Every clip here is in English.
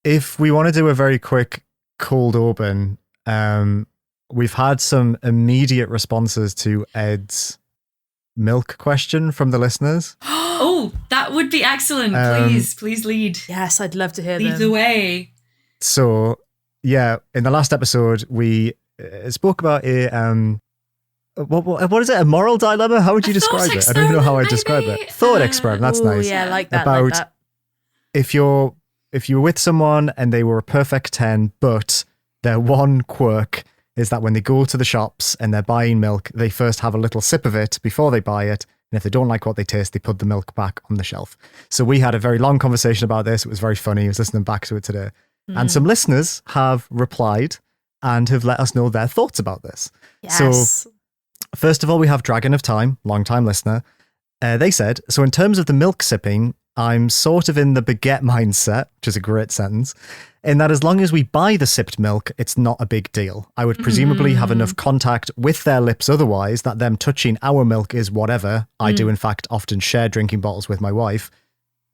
If we want to do a very quick cold open, we've had some immediate responses to Ed's milk question from the listeners. Oh, that would be excellent. Please lead. Yes, I'd love to hear Lead them. the way. So, yeah, in the last episode, we spoke about a what is it? A moral dilemma? How would you describe it? I don't even know how I'd describe it. Thought experiment. That's nice. Yeah, I like that. About like that. if you were with someone and they were a perfect 10, but their one quirk is that when they go to the shops and they're buying milk, they first have a little sip of it before they buy it. And if they don't like what they taste, they put the milk back on the shelf. So we had a very long conversation about this. It was very funny. I was listening back to it today. And some listeners have replied and have let us know their thoughts about this. Yes. So first of all, we have Dragon of Time, long-time listener. They said, so in terms of the milk sipping, I'm sort of in the baguette mindset, which is a great sentence, in that as long as we buy the sipped milk, it's not a big deal. I would presumably have enough contact with their lips otherwise that them touching our milk is whatever. I do, in fact, often share drinking bottles with my wife.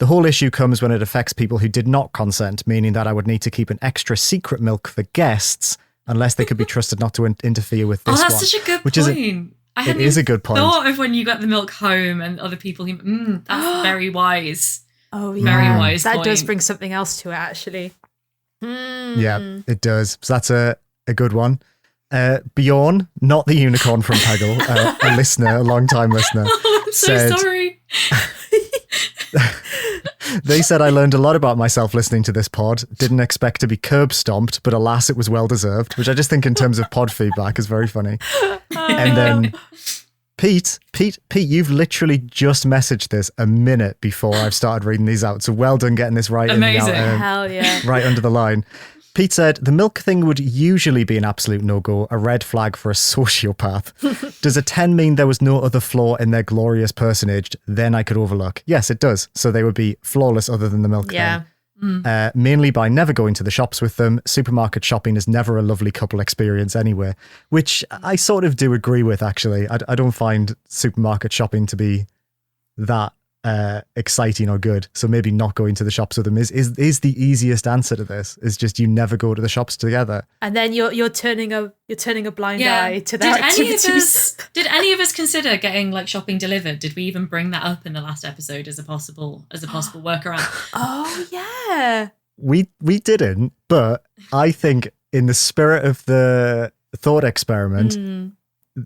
The whole issue comes when it affects people who did not consent, meaning that I would need to keep an extra secret milk for guests unless they could be trusted not to interfere with this one. Oh, that's such a good point. It is a good point. Thought of when you got the milk home and other people who, that's very wise. Oh, yeah. Very wise That point. does bring something else to it, actually. Yeah, it does. So that's a good one. Bjorn, not the unicorn from Peggle, a listener, a long-time listener. Oh, I'm so sorry. They said, I learned a lot about myself listening to this pod. Didn't expect to be curb stomped, but alas, it was well deserved, which I just think in terms of pod feedback is very funny. And then Pete, you've literally just messaged this a minute before I've started reading these out. So well done getting this right. Amazing. Hell yeah. Right under the line. Pete said, the milk thing would usually be an absolute no-go, a red flag for a sociopath. Does a 10 mean there was no other flaw in their glorious personage then I could overlook? Yes, it does. So they would be flawless other than the milk thing. Mainly by never going to the shops with them. Supermarket shopping is never a lovely couple experience anyway, which I sort of do agree with, actually. I don't find supermarket shopping to be that exciting or good. So maybe not going to the shops with them is the easiest answer to this. Is just you never go to the shops together. And then you're turning a blind eye to their Did activities. Did any of us consider getting like shopping delivered? Did we even bring that up in the last episode as a possible workaround? Oh yeah. We didn't, but I think in the spirit of the thought experiment,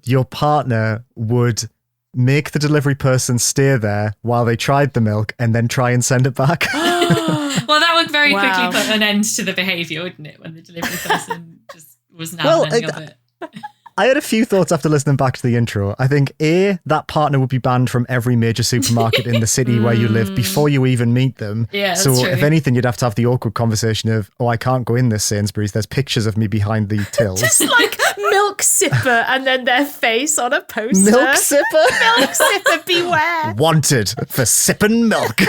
your partner would make the delivery person stay there while they tried the milk and then try and send it back. Well, that would very quickly put an end to the behaviour, wouldn't it? When the delivery person just wasn't having any of it. I had a few thoughts after listening back to the intro. I think that partner would be banned from every major supermarket in the city where you live before you even meet them. Yeah, so that's true. if anything, you'd have to have the awkward conversation of, I can't go in this Sainsbury's. There's pictures of me behind the tills. Just like milk sipper and then their face on a poster. Milk sipper? Milk sipper, beware. Wanted for sipping milk.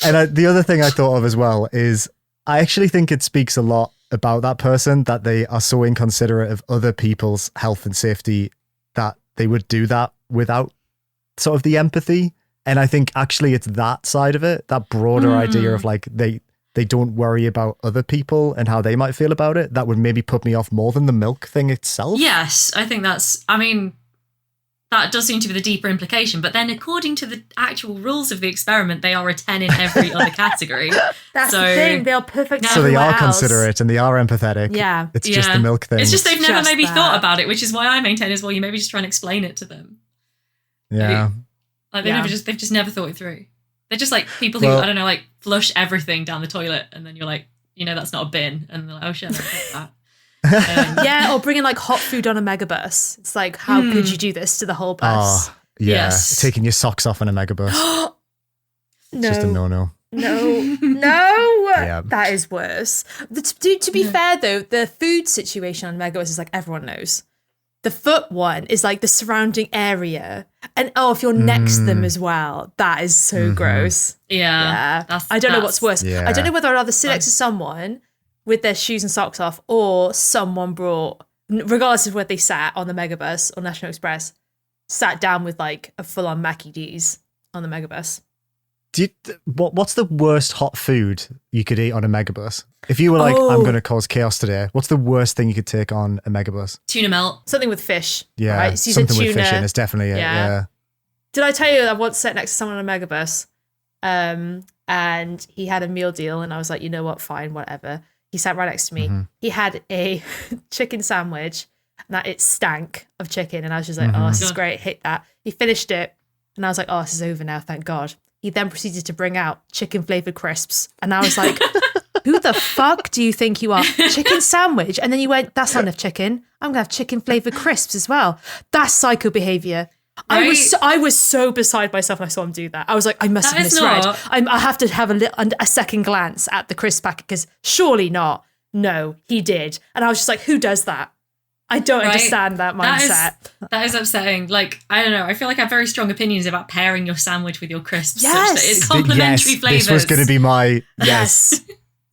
And the other thing I thought of as well is I actually think it speaks a lot about that person that they are so inconsiderate of other people's health and safety that they would do that without sort of the empathy. And I think actually it's that side of it, that broader idea of like they don't worry about other people and how they might feel about it. That would maybe put me off more than the milk thing itself. Yes, I think that does seem to be the deeper implication. But then according to the actual rules of the experiment, they are a 10 in every other category. That's the thing. They are perfect. So they are else. considerate and they are empathetic. Yeah. It's just the milk thing. It's just they've never Just maybe that. thought about it, which is why I maintain as well, you maybe just try and explain it to them. Yeah. Like they've just never thought it through. They're just like people who, Well- I don't know, like flush everything down the toilet and then you're like, that's not a bin. And they're like, oh shit, I forgot that. Yeah, or bringing like hot food on a megabus. It's like, how could you do this to the whole bus? Oh, yeah. Yes. Taking your socks off on a megabus. It's just a no-no. No, Yeah. that is worse. To be fair though, the food situation on megabus is like everyone knows. The foot one is like the surrounding area, and if you're next to them as well, that is so gross. Yeah. I don't know what's worse. Yeah. I don't know whether I'd rather sit next to someone with their shoes and socks off, or someone brought, regardless of where they sat on the megabus or National Express, sat down with like a full-on Mackie D's on the megabus. What's the worst hot food you could eat on a megabus? If you were like, I'm going to cause chaos today, what's the worst thing you could take on a megabus? Tuna melt. Something with fish. Yeah, right? So you something said with tuna. fish in is definitely it. Yeah. Did I tell you I once sat next to someone on a megabus, and he had a meal deal, and I was like, you know what, fine, whatever. He sat right next to me. Mm-hmm. He had a chicken sandwich, and that it stank of chicken, and I was just like, oh, this is great, hit that. He finished it, and I was like, oh, this is over now, thank God. He then proceeded to bring out chicken flavored crisps, and I was like, who the fuck do you think you are? Chicken sandwich? And then you went, that's not enough chicken. I'm gonna have chicken flavored crisps as well. That's psycho behavior. Right? I was so beside myself when I saw him do that. I was like, I must have misread. I have to have a second glance at the crisp packet because surely not. No, he did. And I was just like, who does that? I don't understand that mindset. That is upsetting. Like, I don't know. I feel like I have very strong opinions about pairing your sandwich with your crisps yes. such that it's complementary flavors. This was going to be my yes.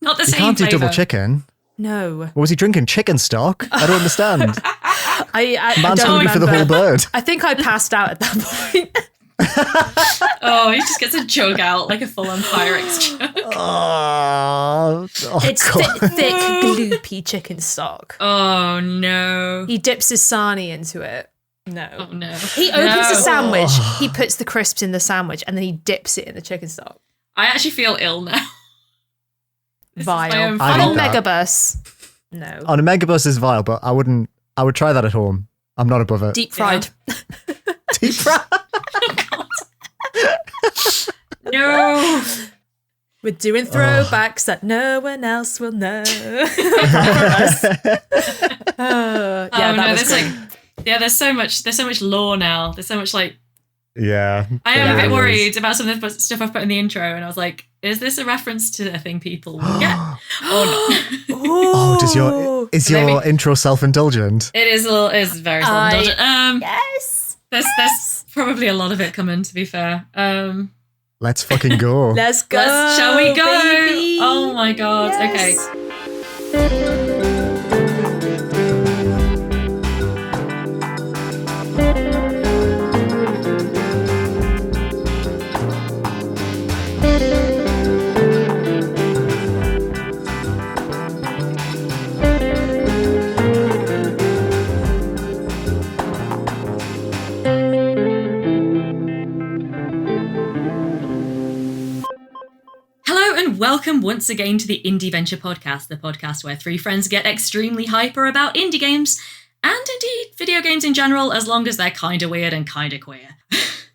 Not the you same can't do flavor. double chicken. No. What was he drinking? Chicken stock? I don't understand. Man's don't hungry for the whole bird. I think I passed out at that point. Oh, he just gets a jug out like a full-on Pyrex jug. It's thick, gloopy chicken stock. Oh, no. He dips his sarnie into it. No. Oh, no. He opens the sandwich, he puts the crisps in the sandwich, and then he dips it in the chicken stock. I actually feel ill now. Vile. On a megabus. No. On a megabus is vile, but I would try that at home. I'm not above it. Deep fried. Yeah. Deep fried? No. We're doing throwbacks that no one else will know. There's so much lore now. There's so much like. Yeah. I am a bit worried about some of the stuff I've put in the intro, and I was like, is this a reference to a thing people will get? Or not? Is your intro self-indulgent? It is very self-indulgent. Yes. There's probably a lot of it coming, to be fair. Let's fucking go. Let's go. Shall we go? Baby. Oh my God. Yes. Okay. Welcome once again to the Indie Venture Podcast, the podcast where three friends get extremely hyper about indie games, and indeed video games in general, as long as they're kind of weird and kind of queer.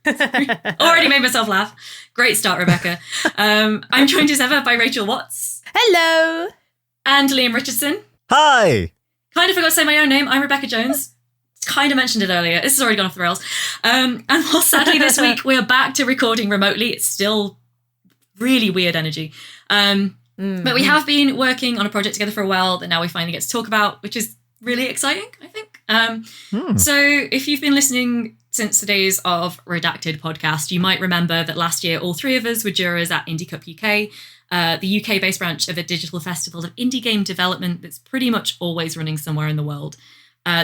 Already made myself laugh. Great start, Rebecca. I'm joined as ever by Rachel Watts. Hello. And Liam Richardson. Hi. Kind of forgot to say my own name. I'm Rebecca Jones. Kind of mentioned it earlier. This has already gone off the rails. And while sadly this week we're back to recording remotely, it's still really weird energy. But we have been working on a project together for a while that now we finally get to talk about, which is really exciting, I think. So if you've been listening since the days of Redacted podcast, you might remember that last year all three of us were jurors at Indie Cup UK, the UK-based branch of a digital festival of indie game development that's pretty much always running somewhere in the world.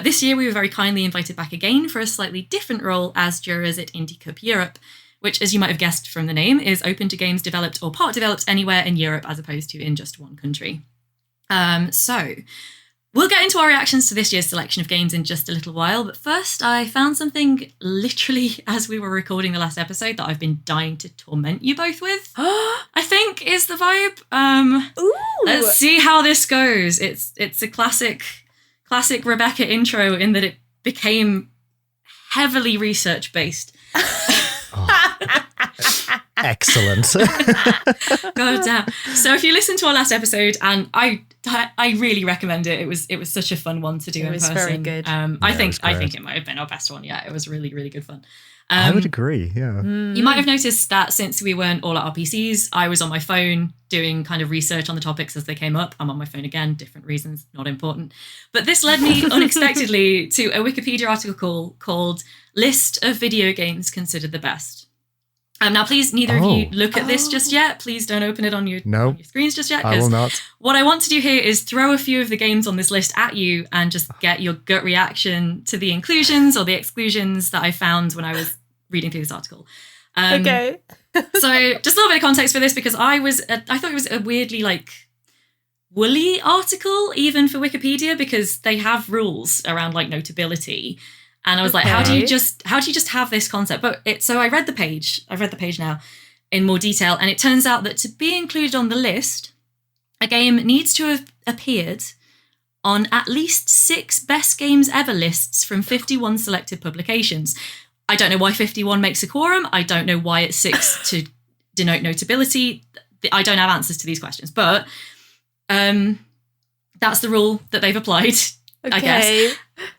This year we were very kindly invited back again for a slightly different role as jurors at Indie Cup Europe, which, as you might have guessed from the name, is open to games developed or part developed anywhere in Europe as opposed to in just one country. So we'll get into our reactions to this year's selection of games in just a little while, but first I found something literally as we were recording the last episode that I've been dying to torment you both with, I think is the vibe. Let's see how this goes. It's a classic Rebecca intro in that it became heavily research-based. Excellent. God damn. So if you listen to our last episode, and I really recommend it. It was such a fun one to do in person. It was very good. I think it might have been our best one. Yeah, it was really, really good fun. I would agree, yeah. You might have noticed that since we weren't all at our PCs, I was on my phone doing kind of research on the topics as they came up. I'm on my phone again, different reasons, not important. But this led me unexpectedly to a Wikipedia article called List of Video Games Considered the Best. Now, please, neither of you look at this just yet. Please don't open it on your screens just yet. I will not. What I want to do here is throw a few of the games on this list at you and just get your gut reaction to the inclusions or the exclusions that I found when I was reading through this article. Okay. So just a little bit of context for this, because I thought it was a weirdly like woolly article, even for Wikipedia, because they have rules around like notability. And I was like, how do you just have this concept? But so I read the page. I've read the page now in more detail. And it turns out that to be included on the list, a game needs to have appeared on at least 6 best games ever lists from 51 selected publications. I don't know why 51 makes a quorum. I don't know why it's 6 to denote notability. I don't have answers to these questions, but that's the rule that they've applied, I guess.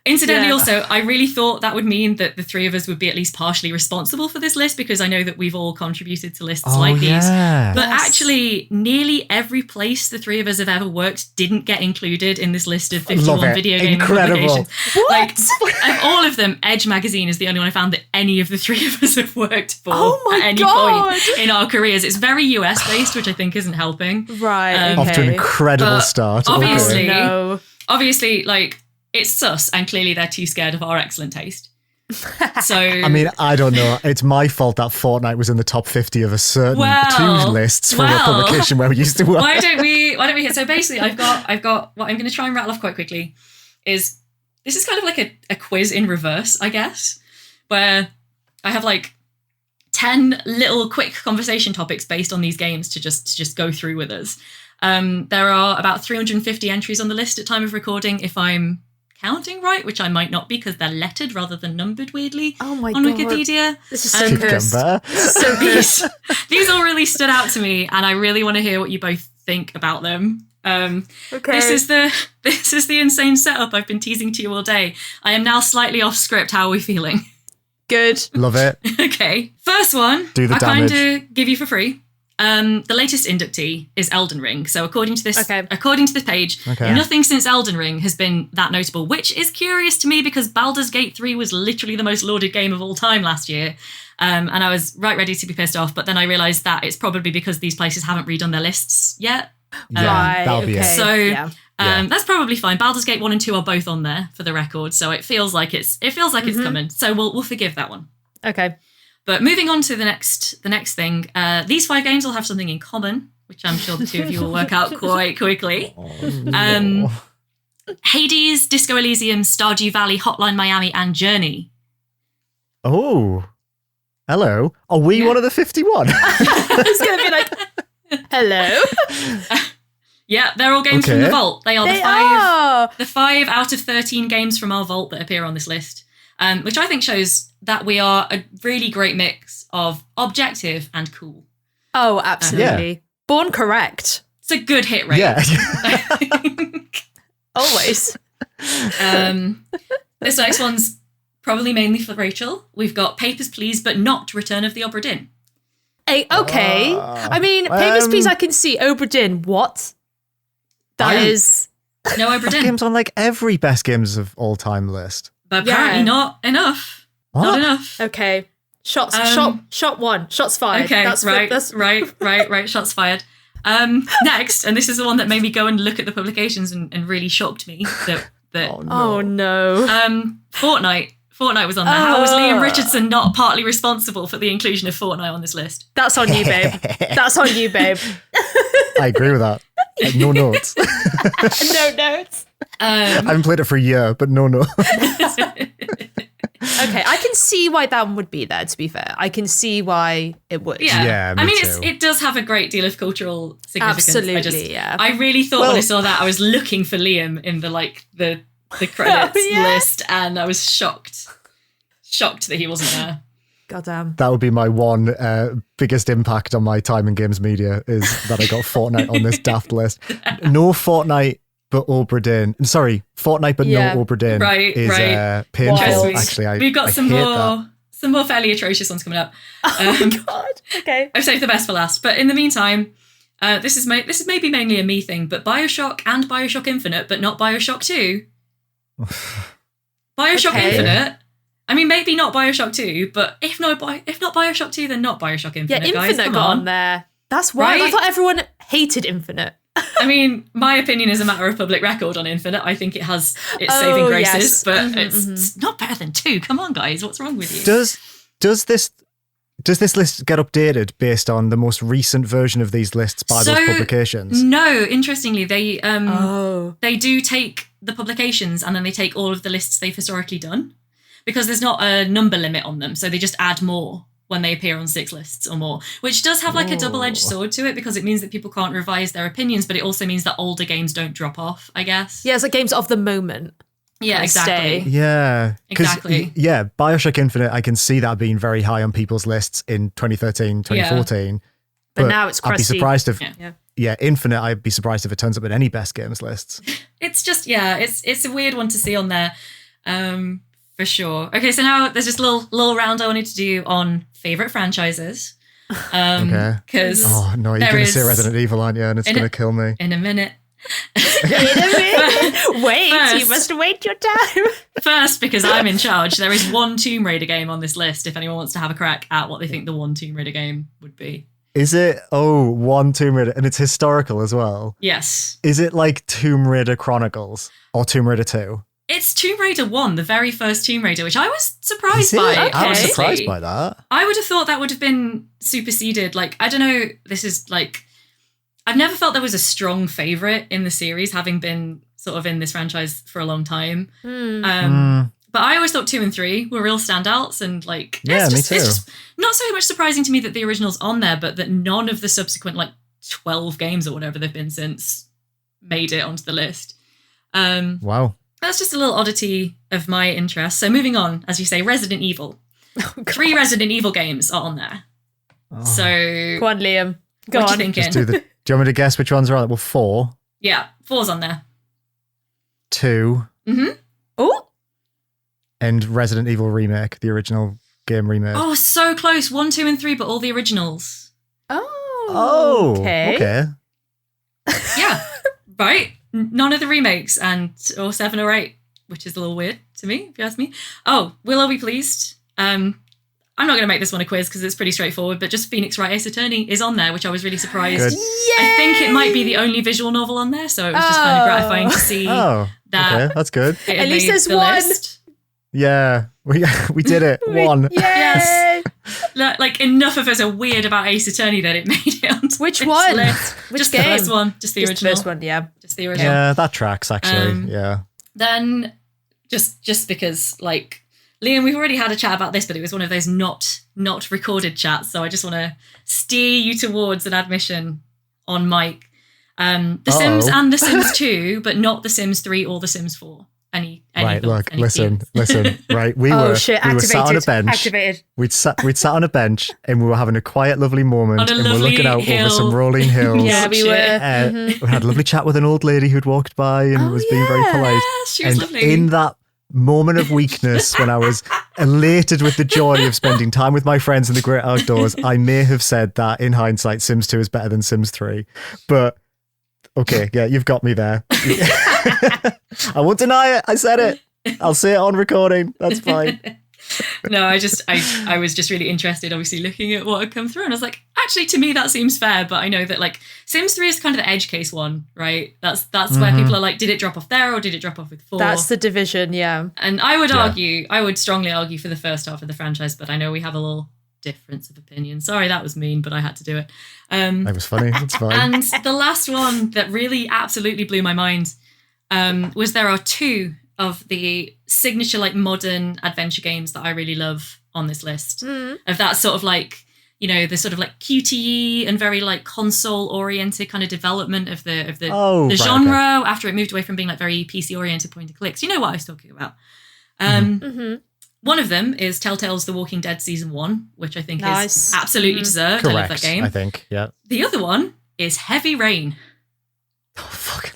Incidentally, also, I really thought that would mean that the three of us would be at least partially responsible for this list, because I know that we've all contributed to lists like these. But actually, nearly every place the three of us have ever worked didn't get included in this list of 51 video game publications. Like, of all of them, Edge magazine is the only one I found that any of the three of us have worked for at any point in our careers. It's very US based, which I think isn't helping. Right. Off to an incredible start. Obviously, like, it's sus, and clearly they're too scared of our excellent taste. So I mean, I don't know. It's my fault that Fortnite was in the top 50 of a certain two lists from a publication where we used to work. Why don't we? So basically, I've got what I'm going to try and rattle off quite quickly. This is kind of like a quiz in reverse, I guess, where I have like 10 little quick conversation topics based on these games to just go through with us. There are about 350 entries on the list at time of recording, if I'm counting right, which I might not be because they're lettered rather than numbered weirdly on Wikipedia. This is so So these all really stood out to me, and I really want to hear what you both think about them. This is the insane setup I've been teasing to you all day. I am now slightly off script. How are we feeling? Good. Love it. Okay. First one, do the I damage. kind of give you for free. The latest inductee is Elden Ring. So according to this page, nothing since Elden Ring has been that notable, which is curious to me because Baldur's Gate 3 was literally the most lauded game of all time last year. And I was right ready to be pissed off, but then I realised that it's probably because these places haven't redone their lists yet. That'll be it. So that's probably fine. Baldur's Gate 1 and 2 are both on there for the record, so it feels like it's coming. So we'll forgive that one. Okay. But moving on to the next thing, these 5 games will have something in common, which I'm sure the two of you will work out quite quickly. Hades, Disco Elysium, Stardew Valley, Hotline Miami, and Journey. Oh, hello. Are we one of the 51? I was going to be like, hello. Yeah, they're all games from the vault. They are the 5 out of 13 games from our vault that appear on this list. Which I think shows that we are a really great mix of objective and cool. Oh, absolutely. Born correct. It's a good hit rate. Yeah. Always. This next one's probably mainly for Rachel. We've got Papers, Please, but not Return of the Obra Dinn. Hey, okay. I mean, Papers, Please, I can see. Obra Dinn, what? That is... No Obra Dinn. Game's on like every best games of all time list. But apparently not enough. What? Not enough. Okay. Shot one. Shots fired. Okay, that's right. Shots fired. Next, and this is the one that made me go and look at the publications and really shocked me. Oh no. Fortnite. Fortnite was on there. How was Liam Richardson not partly responsible for the inclusion of Fortnite on this list? That's on you, babe. That's on you, babe. I agree with that. Like, no notes. No notes. I haven't played it for a year, but no notes. Okay, I can see why that one would be there, to be fair. I can see why it would. Yeah, me I mean, too. it does have a great deal of cultural significance. Absolutely, I really thought when I saw that, I was looking for Liam in the credits list, and I was shocked that he wasn't there. Goddamn. That would be my one biggest impact on my time in games media, is that I got Fortnite on this daft list. No Fortnite, but Obra Dinn. Sorry, Fortnite, but no Obra Dinn is painful. Actually, we've got some more fairly atrocious ones coming up. Oh God. Okay. I've saved the best for last. But in the meantime, this is maybe mainly a me thing, but BioShock and BioShock Infinite, but not BioShock 2. BioShock Infinite. I mean, maybe not BioShock 2, but if not BioShock 2, then not BioShock Infinite. Yeah, guys. Infinite got on there. That's why I thought everyone hated Infinite. I mean, my opinion is a matter of public record on Infinite. I think it has its saving graces, but it's not better than 2. Come on, guys, what's wrong with you? Does this Does this list get updated based on the most recent version of these lists by those publications? No, interestingly, they do take the publications and then they take all of the lists they've historically done, because there's not a number limit on them. So they just add more when they appear on 6 lists or more, which does have like a double-edged sword to it, because it means that people can't revise their opinions, but it also means that older games don't drop off, I guess. Yeah, it's like games of the moment. Yeah, exactly. Stay. Yeah. Exactly. Yeah, Bioshock Infinite, I can see that being very high on people's lists in 2013, 2014. But now it's crusty. I'd be surprised if... Yeah. Infinite, I'd be surprised if it turns up in any best games lists. It's just, it's a weird one to see on there, for sure. Okay, so now there's just a little round I wanted to do on favourite franchises. Okay. Because you're going to say Resident Evil, aren't you? And it's going to kill me. In a minute. Wait, First, you must wait your time. First, because I'm in charge, there is one Tomb Raider game on this list, if anyone wants to have a crack at what they think the one Tomb Raider game would be. Is it? Oh, one Tomb Raider. And it's historical as well. Yes. Is it like Tomb Raider Chronicles or Tomb Raider 2? It's Tomb Raider 1, the very first Tomb Raider, which I was surprised by. Okay. I was surprised by that. I would have thought that would have been superseded. Like, I don't know, this is like... I've never felt there was a strong favourite in the series, having been sort of in this franchise for a long time. But I always thought 2 and 3 were real standouts, and like, me too. It's just not so much surprising to me that the original's on there, but that none of the subsequent like 12 games or whatever they've been since made it onto the list. Wow. That's just a little oddity of my interest. So moving on, as you say, Resident Evil. 3 Resident Evil games are on there. Oh. So Go on, Liam. Go what on. do you thinking? Do you want me to guess which ones are on it? Well, 4. Yeah, 4's on there. 2. Mm-hmm. Oh, And Resident Evil Remake, the original game remake. Oh, so close. 1, 2, and 3, but all the originals. Oh, okay. Yeah, right. None of the remakes, or 7 or 8, which is a little weird to me, if you ask me. Oh, Will I Be Pleased? I'm not going to make this one a quiz because it's pretty straightforward, but just Phoenix Wright Ace Attorney is on there, which I was really surprised. Good. I think it might be the only visual novel on there, so it was just kind of gratifying to see that. Okay, that's good. At least there's one. List. Yeah, we did it. 1. Yes. Like, enough of us are weird about Ace Attorney that it made it onto Which this one? list. Which just game? the first one. Just the original. The first one, yeah. Just the original. Yeah, that tracks actually. Yeah. Then, just because, like, Liam, we've already had a chat about this, but it was one of those not recorded chats, so I just want to steer you towards an admission on mic. The Sims and The Sims 2, but not The Sims 3 or The Sims 4. Any right, look, any listen. Right, we Oh were shit! we were Activated. sat on a bench. Activated. We'd sat on a bench and we were having a quiet, lovely moment, On a and we're lovely looking out hill. over some rolling hills. Yeah, we were. We had a lovely chat with an old lady who'd walked by and was being very polite. Yes, she was And lovely. in that moment of weakness, when I was elated with the joy of spending time with my friends in the great outdoors, I may have said that in hindsight, Sims 2 is better than Sims 3. But okay, yeah, you've got me there. I won't deny it. I said it. I'll say it on recording. That's fine. No, I was just really interested, obviously, looking at what had come through, and I was like, actually, to me that seems fair, but I know that like Sims 3 is kind of the edge case one, right? That's where people are like, did it drop off there or did it drop off with 4? That's the division, yeah. And I would strongly argue for the first half of the franchise, but I know we have a little difference of opinion. Sorry, that was mean, but I had to do it. That was funny. It's fine. And the last one that really absolutely blew my mind was there are 2 of the signature like modern adventure games that I really love on this list. Of that sort of like, you know, the sort of like QTE and very like console oriented kind of development of the genre after it moved away from being like very PC oriented point and clicks. You know what I was talking about. One of them is Telltale's The Walking Dead Season 1, which I think is absolutely deserved. Correct, I love that game. I think, yeah. The other one is Heavy Rain. Oh, fuck.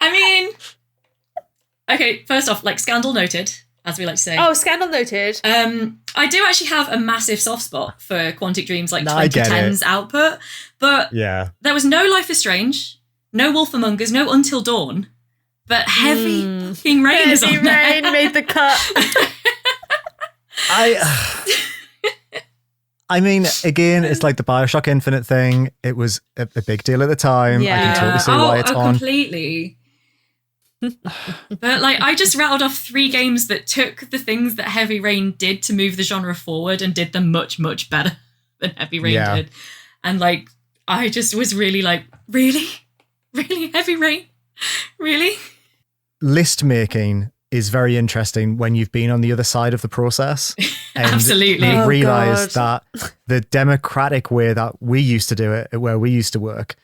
I mean, okay, first off, like, scandal noted, as we like to say. Oh, scandal noted. I do actually have a massive soft spot for Quantic Dream's like No, I get 2010s output, but Yeah. there was no Life is Strange, no Wolf Among Us, no Until Dawn, but Heavy fucking Rain is on Heavy there. Rain made the cut. I mean, again, it's like the Bioshock Infinite thing. It was a big deal at the time. I can totally see why it's on. Completely. But like, I just rattled off 3 games that took the things that Heavy Rain did to move the genre forward and did them much, much better than Heavy Rain did. And like, I just was really like, really? Really? Heavy Rain? Really? List making is very interesting when you've been on the other side of the process. And Absolutely. you Oh, realise God. that the democratic way that we used to do it, where we used to work,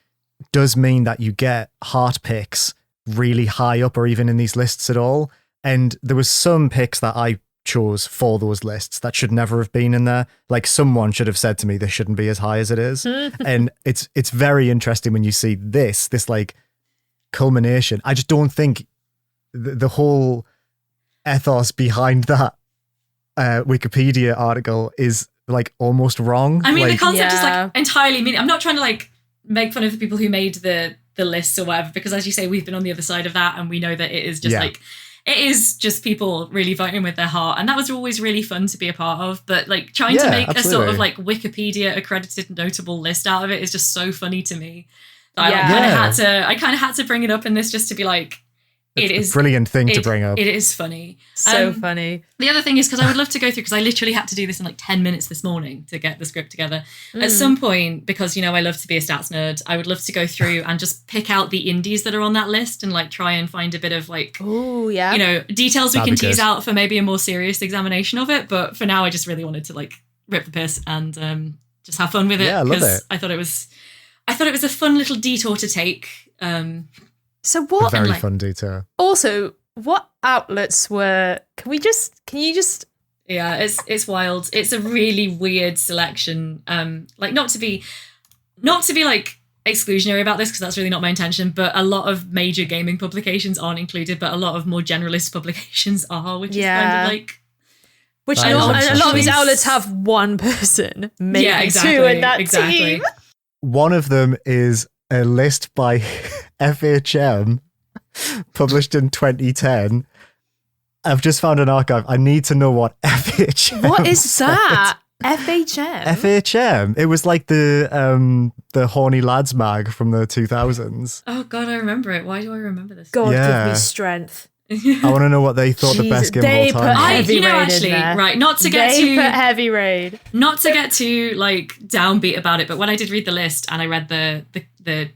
does mean that you get heart picks really high up or even in these lists at all. And there was some picks that I chose for those lists that should never have been in there. Like someone should have said to me, this shouldn't be as high as it is. And it's very interesting when you see this like culmination. I just don't think the whole ethos behind that Wikipedia article is like almost wrong. I mean, like, the concept is Yeah. like entirely meaning. I'm not trying to like make fun of the people who made the lists or whatever, because as you say, we've been on the other side of that, and we know that it is just like, it is just people really voting with their heart, and that was always really fun to be a part of. But like trying to make a sort of like Wikipedia accredited notable list out of it is just so funny to me. That I kind of had to bring it up in this just to be like, it is a brilliant thing to bring up. It is funny. So funny. The other thing is, because I would love to go through, because I literally had to do this in like 10 minutes this morning to get the script together. At some point, because, you know, I love to be a stats nerd, I would love to go through and just pick out the indies that are on that list and like try and find a bit of like, Oh, yeah. you know, details we That'd can be tease good. out for maybe a more serious examination of it. But for now, I just really wanted to like rip the piss and just have fun with it. Yeah, I love it. I thought it was a fun little detour to take. So A what? very like- fun detail. Also, what outlets were? Can you just? Yeah, it's wild. It's a really weird selection. Like not to be like exclusionary about this, because that's really not my intention, but a lot of major gaming publications aren't included, but a lot of more generalist publications are, which is kind of like, Which That is a lot of interesting. these outlets have one person, maybe yeah, two exactly, in that exactly. team. One of them is a list by FHM published in 2010. I've just found an archive. I need to know what FHM What is said. that? FHM. FHM. It was like the Horny Lads mag from the 2000s. Oh god, I remember it. Why do I remember this? God Yeah. give me strength. I want to know what they thought the best Jesus, game they of all put time was. Heavy you know, Rain in actually, there. right, not to get They too put Heavy Rain. like downbeat about it, but when I did read the list and I read the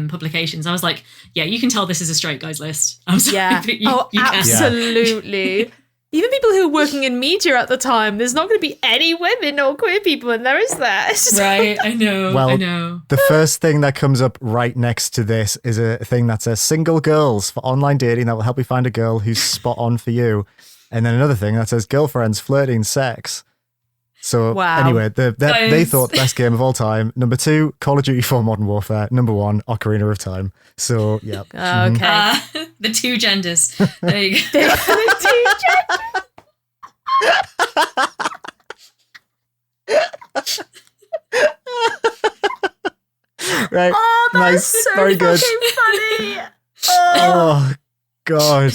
publications, I was like, yeah, you can tell this is a straight guys list. I'm sorry, Yeah. but you Oh, can. absolutely. Even people who were working in media at the time, there's not going to be any women or queer people in there, is there? It's just- Right, I know, Well, I know. The first thing that comes up right next to this is a thing that says single girls for online dating that will help you find a girl who's spot on for you. And then another thing that says girlfriends, flirting, sex. So Wow. anyway, they Guys. thought best game of all time. Number 2, Call of Duty 4 Modern Warfare. Number 1, Ocarina of Time. So yeah. Oh, okay. The two genders. There you go. Right. Oh, that's nice. so Very good. fucking funny. Oh God.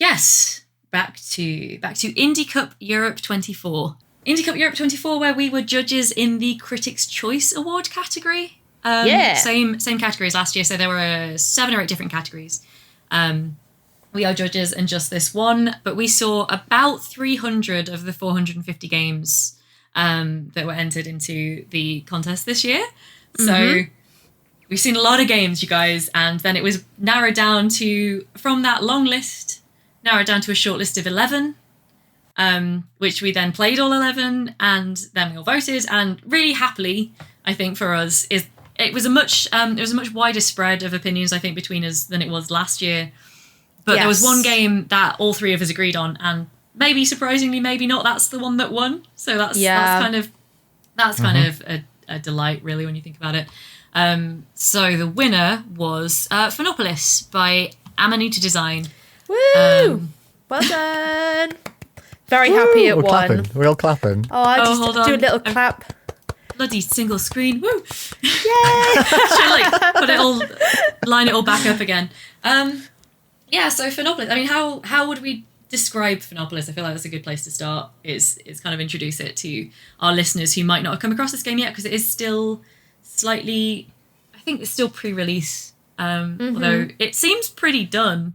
Yes, back to Indie Cup Europe 24. Indie Cup Europe 24, where we were judges in the Critics' Choice Award category. Yeah. Same category as last year, so there were 7 or 8 different categories. We are judges in just this one, but we saw about 300 of the 450 games that were entered into the contest this year. So we've seen a lot of games, you guys, and then it was narrowed down to, from that long list, narrowed down to a short list of 11, which we then played all 11, and then we all voted, and really happily, I think for us, it was a much wider spread of opinions, I think, between us than it was last year. But there was Yes. one game that all 3 of us agreed on, and maybe surprisingly, maybe not, that's the one that won. So that's kind of a delight, really, when you think about it. So the winner was Phenopolis by Amanita Design. Woo! Well done. Very happy it We're won. clapping. We're all clapping. Oh, I just hold do a on. little clap. Bloody single screen, woo! Yay! Should line it all back up again. Yeah, so Phenopolis. I mean, how would we describe Phenopolis? I feel like that's a good place to start. Is kind of introduce it to our listeners who might not have come across this game yet, because it is still slightly, I think it's still pre-release Although it seems pretty done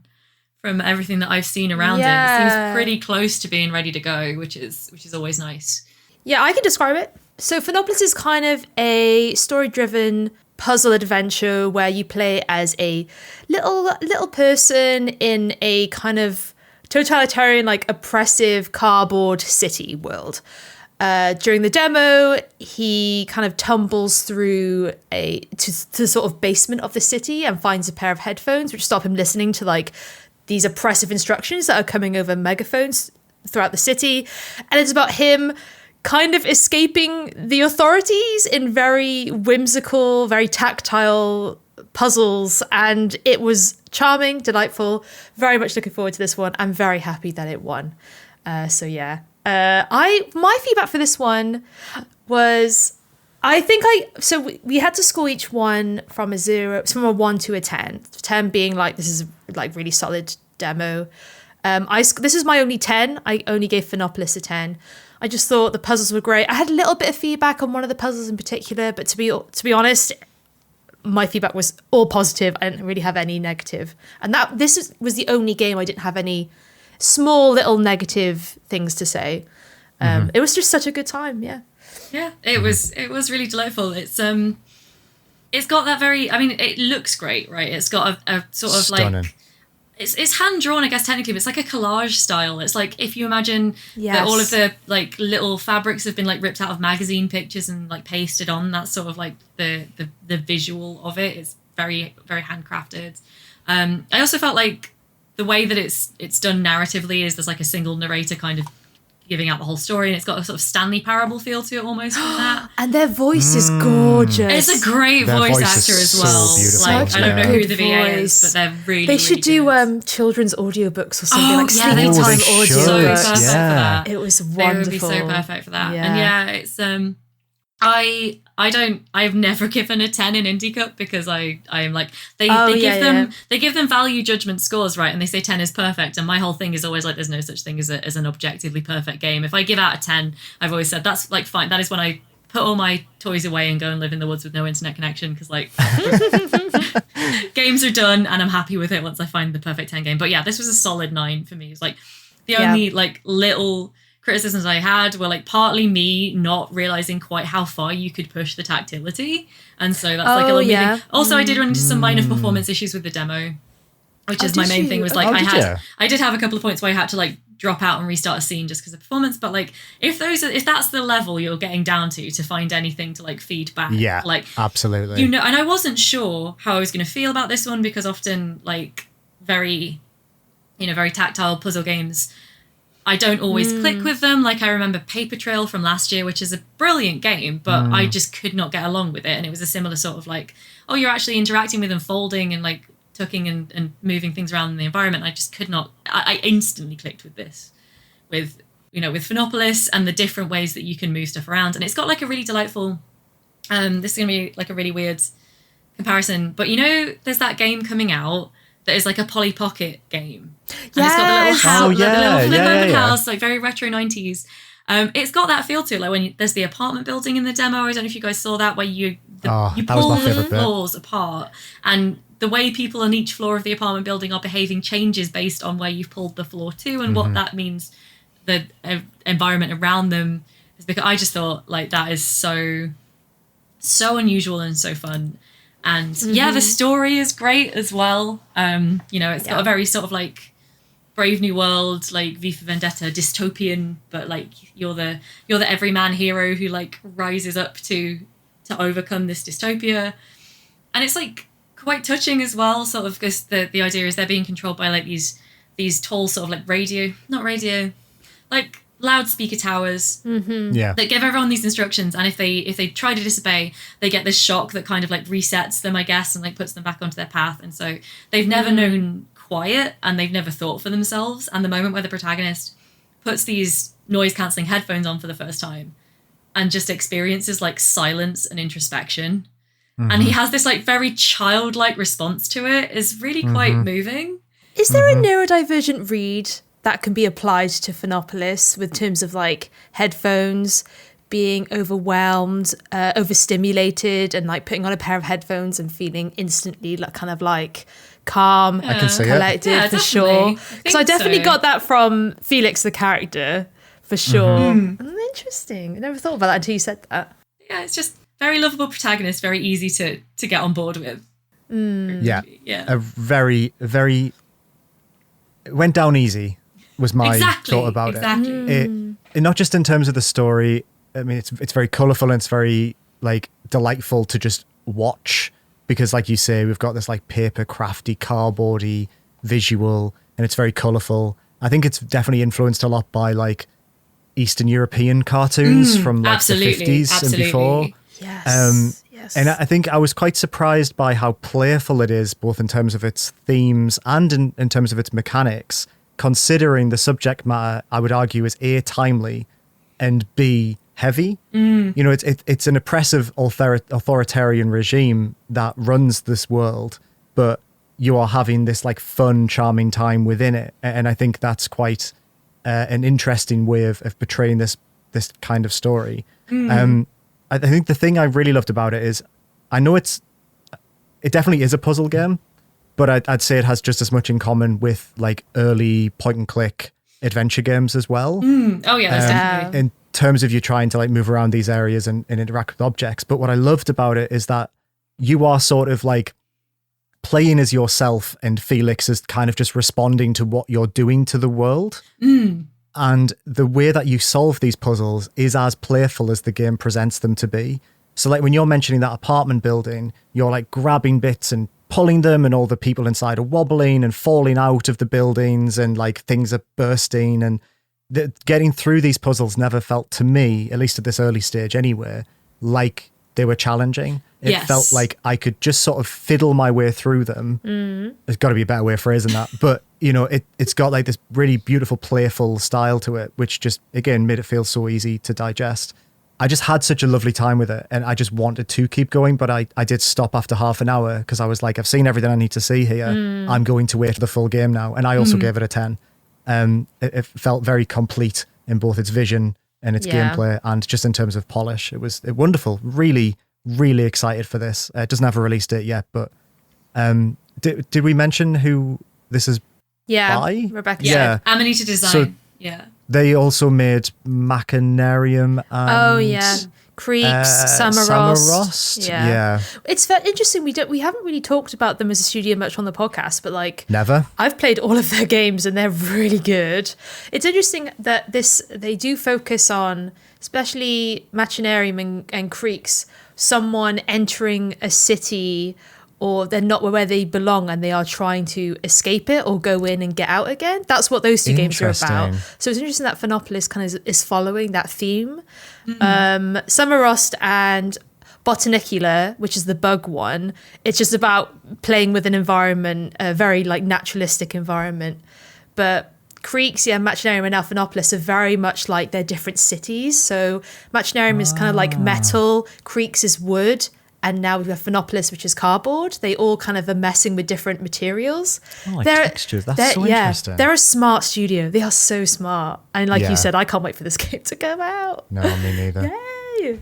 from everything that I've seen around it. It Yeah. seems pretty close to being ready to go, which is always nice. Yeah, I can describe it. So Phenopolis is kind of a story-driven puzzle adventure where you play as a little person in a kind of totalitarian, like oppressive cardboard city world. During the demo, he kind of tumbles through to the sort of basement of the city and finds a pair of headphones which stop him listening to like these oppressive instructions that are coming over megaphones throughout the city. And it's about him kind of escaping the authorities in very whimsical, very tactile puzzles. And it was charming, delightful. Very much looking forward to this one. I'm very happy that it won. So yeah. My feedback for this one was, we had to score each one from a 1 to a 10. 10 being like, this is like really solid demo. This is my only 10. I only gave Phenopolis a 10. I just thought the puzzles were great. I had a little bit of feedback on one of the puzzles in particular, but to be honest, my feedback was all positive. I didn't really have any negative. And was the only game I didn't have any small little negative things to say. It was just such a good time. Yeah. Yeah, it was really delightful. It's got that very, I mean, it looks great, right? It's got a sort of Stunning. like, it's hand drawn, I guess, technically, but it's like a collage style. It's like if you imagine that all of the like little fabrics have been like ripped out of magazine pictures and like pasted on. That's sort of like the visual of it is very, very handcrafted. I also felt like the way that it's done narratively is there's like a single narrator kind of giving out the whole story, and it's got a sort of Stanley Parable feel to it almost from that. And their voice is gorgeous. It's a great Their voice voice is actor as so well. beautiful. Like, I don't know Such a who the good VA is, voice. but they're really, They should really do children's audiobooks or something, Oh, like yeah, they sleep time should. audiobooks. So perfect for Yeah. that. It was They wonderful. would be so perfect for that. Yeah. And yeah, it's I've never given a 10 in Indie Cup because I am like they give them value judgment scores, right? And they say 10 is perfect, and my whole thing is always like there's no such thing as an objectively perfect game. If I give out a 10, I've always said that's like fine. That is when I put all my toys away and go and live in the woods with no internet connection, because like games are done and I'm happy with it once I find the perfect 10 game. But yeah, this was a solid 9 for me. It's like the only like little criticisms I had were like partly me not realizing quite how far you could push the tactility, and so that's like a little thing. Also, I did run into some minor performance issues with the demo, which is my main thing. Was like I did have a couple of points where I had to like drop out and restart a scene just because of performance. But like if that's the level you're getting down to find anything to like feed back, like absolutely, and I wasn't sure how I was going to feel about this one, because often like very tactile puzzle games, I don't always click with them. Like I remember Paper Trail from last year, which is a brilliant game, but I just could not get along with it. And it was a similar sort of like, oh, you're actually interacting with and folding and like tucking and moving things around in the environment. I just could not, I instantly clicked with this, with Phenopolis and the different ways that you can move stuff around. And it's got like a really delightful, this is going to be like a really weird comparison, but there's that game coming out that is like a Polly Pocket game. And it's got the little house, the little flip-open house, like very retro 90s. It's got that feel to it. Like when there's the apartment building in the demo. I don't know if you guys saw that, where you pull the floors apart, and the way people on each floor of the apartment building are behaving changes based on where you've pulled the floor to, and what that means, the environment around them. Is because I just thought like that is so unusual and so fun. And the story is great as well. It's got a very sort of like Brave New World, like V for Vendetta dystopian, but like you're the everyman hero who like rises up to overcome this dystopia. And it's like quite touching as well, sort of, because the idea is they're being controlled by like these tall sort of like like loudspeaker towers that give everyone these instructions, and if they try to disobey, they get this shock that kind of like resets them, I guess, and like puts them back onto their path. And so they've never known quiet, and they've never thought for themselves. And the moment where the protagonist puts these noise cancelling headphones on for the first time and just experiences like silence and introspection, and he has this like very childlike response to it, is really quite moving. Is there a neurodivergent read that can be applied to Phenopolis with terms of like headphones being overwhelmed, overstimulated, and like putting on a pair of headphones and feeling instantly like kind of like calm, I can see collected Yeah, for definitely. sure. I Because I think definitely so. got that from Felix the character for sure. Interesting. I never thought about that until you said that. Yeah, it's just very lovable protagonist, very easy to get on board with. Yeah. Yeah. A very, very... It went down easy, was my thought about it. Not just in terms of the story. I mean, it's very colourful and it's very like delightful to just watch because, like you say, we've got this like paper crafty, cardboardy visual, and it's very colourful. I think it's definitely influenced a lot by like Eastern European cartoons from like the 50s and before. Yes. Yes. And I think I was quite surprised by how playful it is, both in terms of its themes and in terms of its mechanics, considering the subject matter, I would argue, is A, timely, and B, heavy. You know, it's an oppressive authoritarian regime that runs this world, but you are having this like fun, charming time within it. And I think that's quite an interesting way of portraying this kind of story. I think the thing I really loved about it is, I know it definitely is a puzzle game, but I'd say it has just as much in common with like early point and click adventure games as well. Oh yeah, that's definitely. In terms of you trying to like move around these areas and interact with objects. But what I loved about it is that you are sort of like playing as yourself and Felix is kind of just responding to what you're doing to the world. And the way that you solve these puzzles is as playful as the game presents them to be. So like when you're mentioning that apartment building, you're like grabbing bits and pulling them and all the people inside are wobbling and falling out of the buildings and like things are bursting. And getting through these puzzles never felt to me, at least at this early stage anyway, like they were challenging. It felt like I could just sort of fiddle my way through them. There's got to be a better way of phrasing that. But, you know, it's got like this really beautiful, playful style to it, which just, again, made it feel so easy to digest. I just had such a lovely time with it and I just wanted to keep going. But I did stop after half an hour because I was like, I've seen everything I need to see here. I'm going to wait for the full game now. And I also gave it a 10. It felt very complete in both its vision and its gameplay and just in terms of polish. It was wonderful. Really, really excited for this. It doesn't have a release date yet, but did we mention who this is by? Rebecca. Yeah. Amanita Design. So- yeah. They also made Machinarium and Creeks, Samaros. Samarost. Yeah. It's very interesting. We haven't really talked about them as a studio much on the podcast, but like Never. I've played all of their games and they're really good. It's interesting that they do focus on, especially Machinarium and Creeks, someone entering a city or they're not where they belong and they are trying to escape it or go in and get out again. That's what those two games are about. Interesting. So it's interesting that Phenopolis kind of is following that theme. Summerost and Botanicula, which is the bug one, it's just about playing with an environment, a very like naturalistic environment. But Creeks, Machinarium and Alphinopolis are very much like they're different cities. So Machinarium is kind of like metal, Creeks is wood, and now we have Phenopolis, which is cardboard. They all kind of are messing with different materials. Oh, like textures. That's so yeah, interesting. they're a smart studio. They are so smart. And like Yeah. you said, I can't wait for this game to come out. No, me neither. Yay!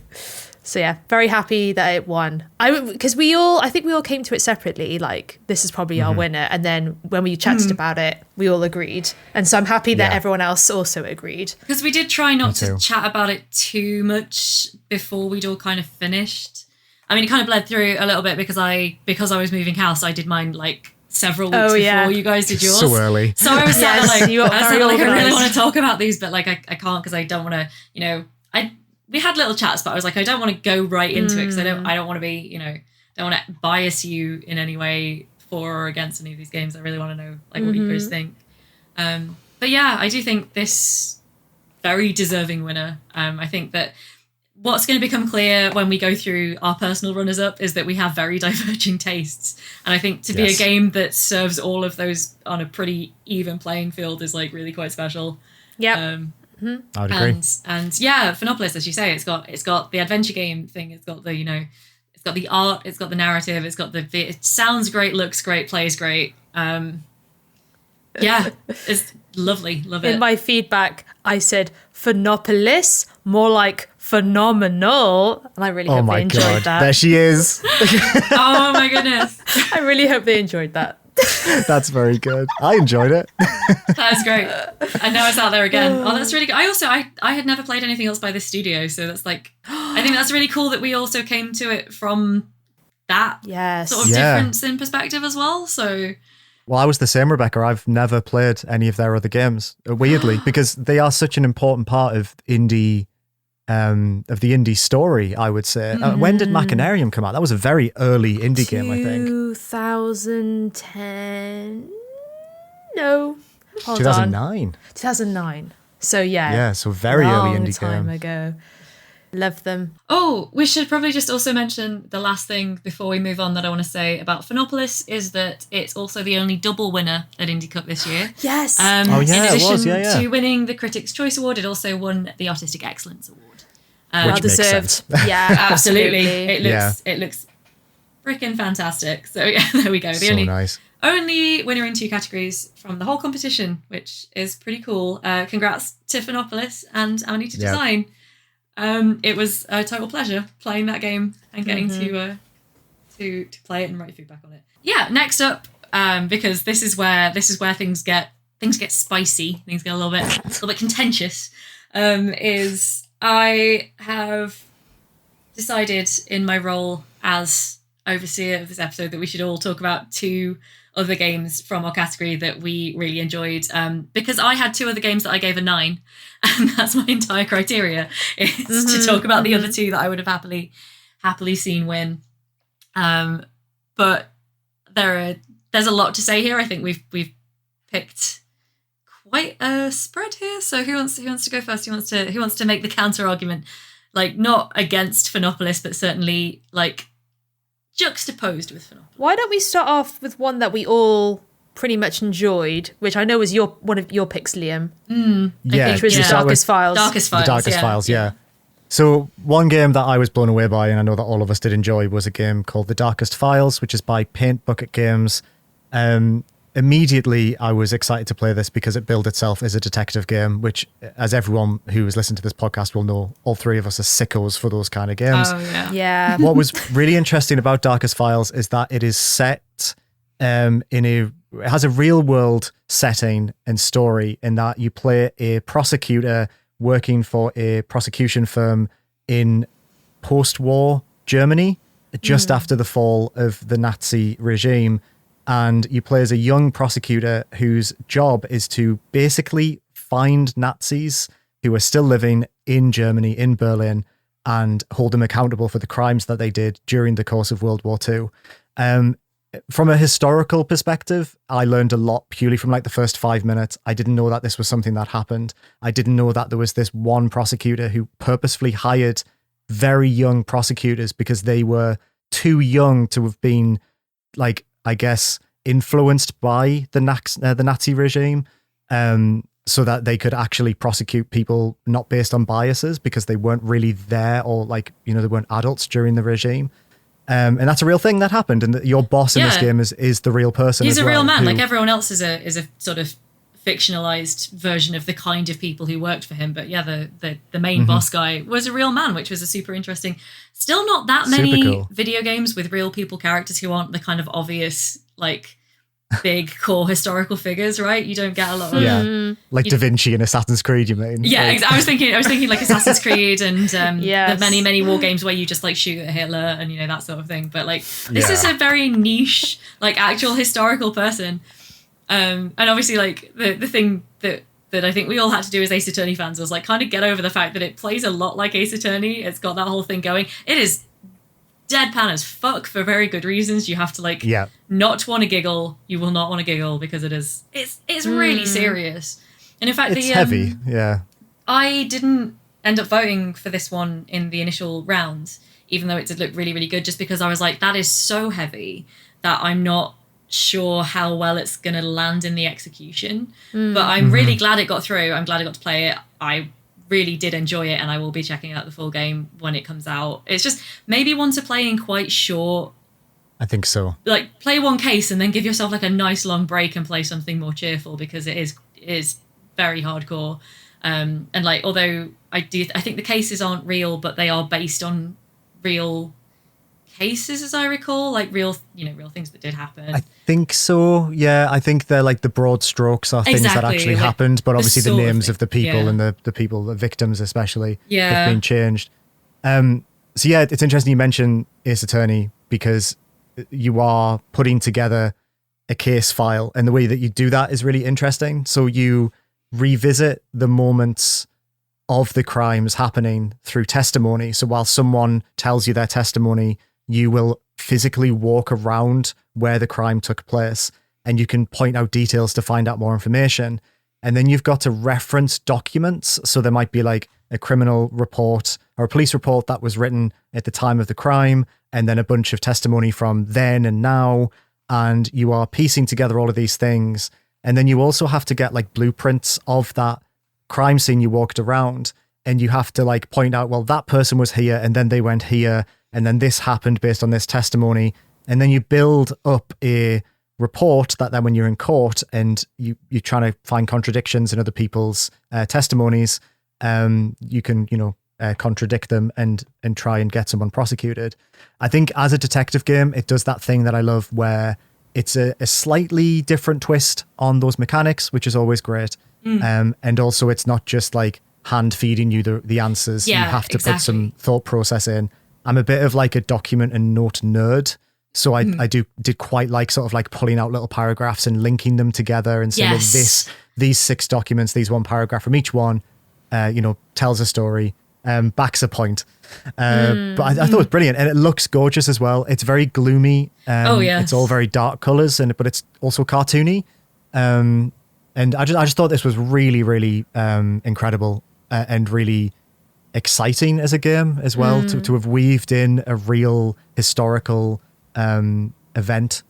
So yeah, very happy that it won. Because I think we all came to it separately. Like this is probably our winner, and then when we chatted about it, we all agreed. And so I'm happy that Yeah. everyone else also agreed. Because we did try not Me to too. chat about it too much before we'd all kind of finished. I mean, it kind of bled through a little bit because I was moving house. I did mine like several weeks before you guys did yours. So early. So I was sat there Yes, like, you are very I really organised. want to talk about these, but like I can't because I don't want to, we had little chats, but I was like, I don't want to go right into it because I don't want to be, don't want to bias you in any way for or against any of these games. I really want to know like what you guys think. But yeah, I do think this very deserving winner. I think that what's going to become clear when we go through our personal runners-up is that we have very diverging tastes. And I think to be a game that serves all of those on a pretty even playing field is like really quite special. Yeah. I would agree. And yeah, Phenopolis, as you say, it's got the adventure game thing. It's got the, it's got the art, it's got the narrative, it's got it sounds great, looks great, plays great. Yeah, it's lovely. Love it. In my feedback, I said Phenopolis more like phenomenal. And I really Oh hope my they enjoyed God. that. There she is. Oh my goodness. I really hope they enjoyed that. That's very good. I enjoyed it. That's great. And now it's out there again. Oh, that's really good. I had never played anything else by this studio, so that's like, I think that's really cool that we also came to it from that Yes. sort of difference in perspective as well. So Well, I was the same, Rebecca. I've never played any of their other games, weirdly, because they are such an important part of indie, of the indie story, I would say. When did Machinarium come out? That was a very early indie game, I think. 2010? No. Hold 2009. on. 2009. So yeah. Yeah, so very early indie time game. ago. Love them. Oh, we should probably just also mention the last thing before we move on that I want to say about Phonopolis is that it's also the only double winner at Indie Cup this year. Yes. Oh, yeah, in it addition was, yeah. to winning the Critics' Choice Award, it also won the Artistic Excellence Award. Well Which makes deserved. sense. Yeah, Absolutely. absolutely. It looks freaking fantastic. So yeah, there we go. The So only nice. only winner in 2 categories from the whole competition, which is pretty cool. Congrats to Phonopolis and Amanita Yeah. Design. It was a total pleasure playing that game and getting to play it and write feedback on it. Yeah, next up, because this is where things get spicy, things get a little bit contentious. Is I have decided in my role as overseer of this episode that we should all talk about 2 other games from our category that we really enjoyed, because I had 2 other games that I gave a 9, and that's my entire criteria is to talk about the other 2 that I would have happily seen win. But there's a lot to say here. I think we've picked quite a spread here. So who wants to go first? Who wants to make the counter argument, like not against Phonopolis, but certainly like juxtaposed with Phonopolis? Why don't we start off with one that we all pretty much enjoyed, which I know was one of your picks, Liam. Yeah, Which was to the start with Darkest Files. Darkest Files. The Darkest Files, yeah. So one game that I was blown away by, and I know that all of us did enjoy, was a game called The Darkest Files, which is by Paint Bucket Games. Immediately, I was excited to play this because it billed itself as a detective game, which, as everyone who has listened to this podcast will know, all 3 of us are sickos for those kind of games. Oh yeah. Yeah. What was really interesting about Darkest Files is that it is set it has a real world setting and story in that you play a prosecutor working for a prosecution firm in post-war Germany, just after the fall of the Nazi regime. And you play as a young prosecutor whose job is to basically find Nazis who are still living in Germany, in Berlin, and hold them accountable for the crimes that they did during the course of World War II. From a historical perspective, I learned a lot purely from like the first 5 minutes. I didn't know that this was something that happened. I didn't know that there was this one prosecutor who purposefully hired very young prosecutors because they were too young to have been, like, I guess, influenced by the Nazi regime, so that they could actually prosecute people not based on biases because they weren't really there, or like, you know, they weren't adults during the regime. And that's a real thing that happened. And your boss in this game is the real person. He's as a real well, man. who- Like everyone else is a sort of fictionalized version of the kind of people who worked for him. But yeah, the main boss guy was a real man, which was a super interesting. Still not that many Super cool. video games with real people characters who aren't the kind of obvious, like, big core historical figures, right? You don't get a lot of like Da Vinci in Assassin's Creed, you mean? Yeah, Like, I was thinking like Assassin's Creed and Yes. the many war games where you just like shoot at Hitler and, you know, that sort of thing. But like this is Yeah. a very niche, like, actual historical person. And obviously, like, the thing that I think we all had to do as Ace Attorney fans was like kind of get over the fact that it plays a lot like Ace Attorney. It's got that whole thing going. It is deadpan as fuck for very good reasons. You have to like not want to giggle. You will not want to giggle because it's really serious. And in fact, it's heavy. I didn't end up voting for this one in the initial round, even though it did look really, really good, just because I was like, that is so heavy that I'm not sure how well it's going to land in the execution. But I'm really glad it got through. I'm glad I got to play it. I really did enjoy it, and I will be checking out the full game when it comes out. It's just maybe one to play in quite short. I think so. Like, play one case and then give yourself like a nice long break and play something more cheerful, because it is very hardcore. And like, although I think the cases aren't real, but they are based on real cases, as I recall, like real things that did happen. I think so. Yeah, I think they're like the broad strokes are things that Exactly, actually like happened, but the obviously the sort of names thing. of the people Yeah. and the people, the victims especially, Yeah. have been changed. So yeah, it's interesting you mention Ace Attorney because you are putting together a case file, and the way that you do that is really interesting. So you revisit the moments of the crimes happening through testimony. So while someone tells you their testimony, you will physically walk around where the crime took place, and you can point out details to find out more information. And then you've got to reference documents. So there might be like a criminal report or a police report that was written at the time of the crime, and then a bunch of testimony from then and now. And you are piecing together all of these things. And then you also have to get like blueprints of that crime scene you walked around, and you have to like point out, well, that person was here and then they went here and then this happened based on this testimony. And then you build up a report that then when you're in court and you're trying to find contradictions in other people's testimonies, you can, contradict them and try and get someone prosecuted. I think as a detective game, it does that thing that I love where it's a slightly different twist on those mechanics, which is always great. And also it's not just like hand feeding you the answers. Yeah, you have to exactly. put some thought process in. I'm a bit of like a document and note nerd. So I did quite like sort of like pulling out little paragraphs and linking them together and saying, Yes. well, these 6 documents, these one paragraph from each one, tells a story, backs a point. But I thought it was brilliant, and it looks gorgeous as well. It's very gloomy. Yes. It's all very dark colors, but it's also cartoony. And I just thought this was really, really incredible and really exciting as a game as well, to have weaved in a real historical event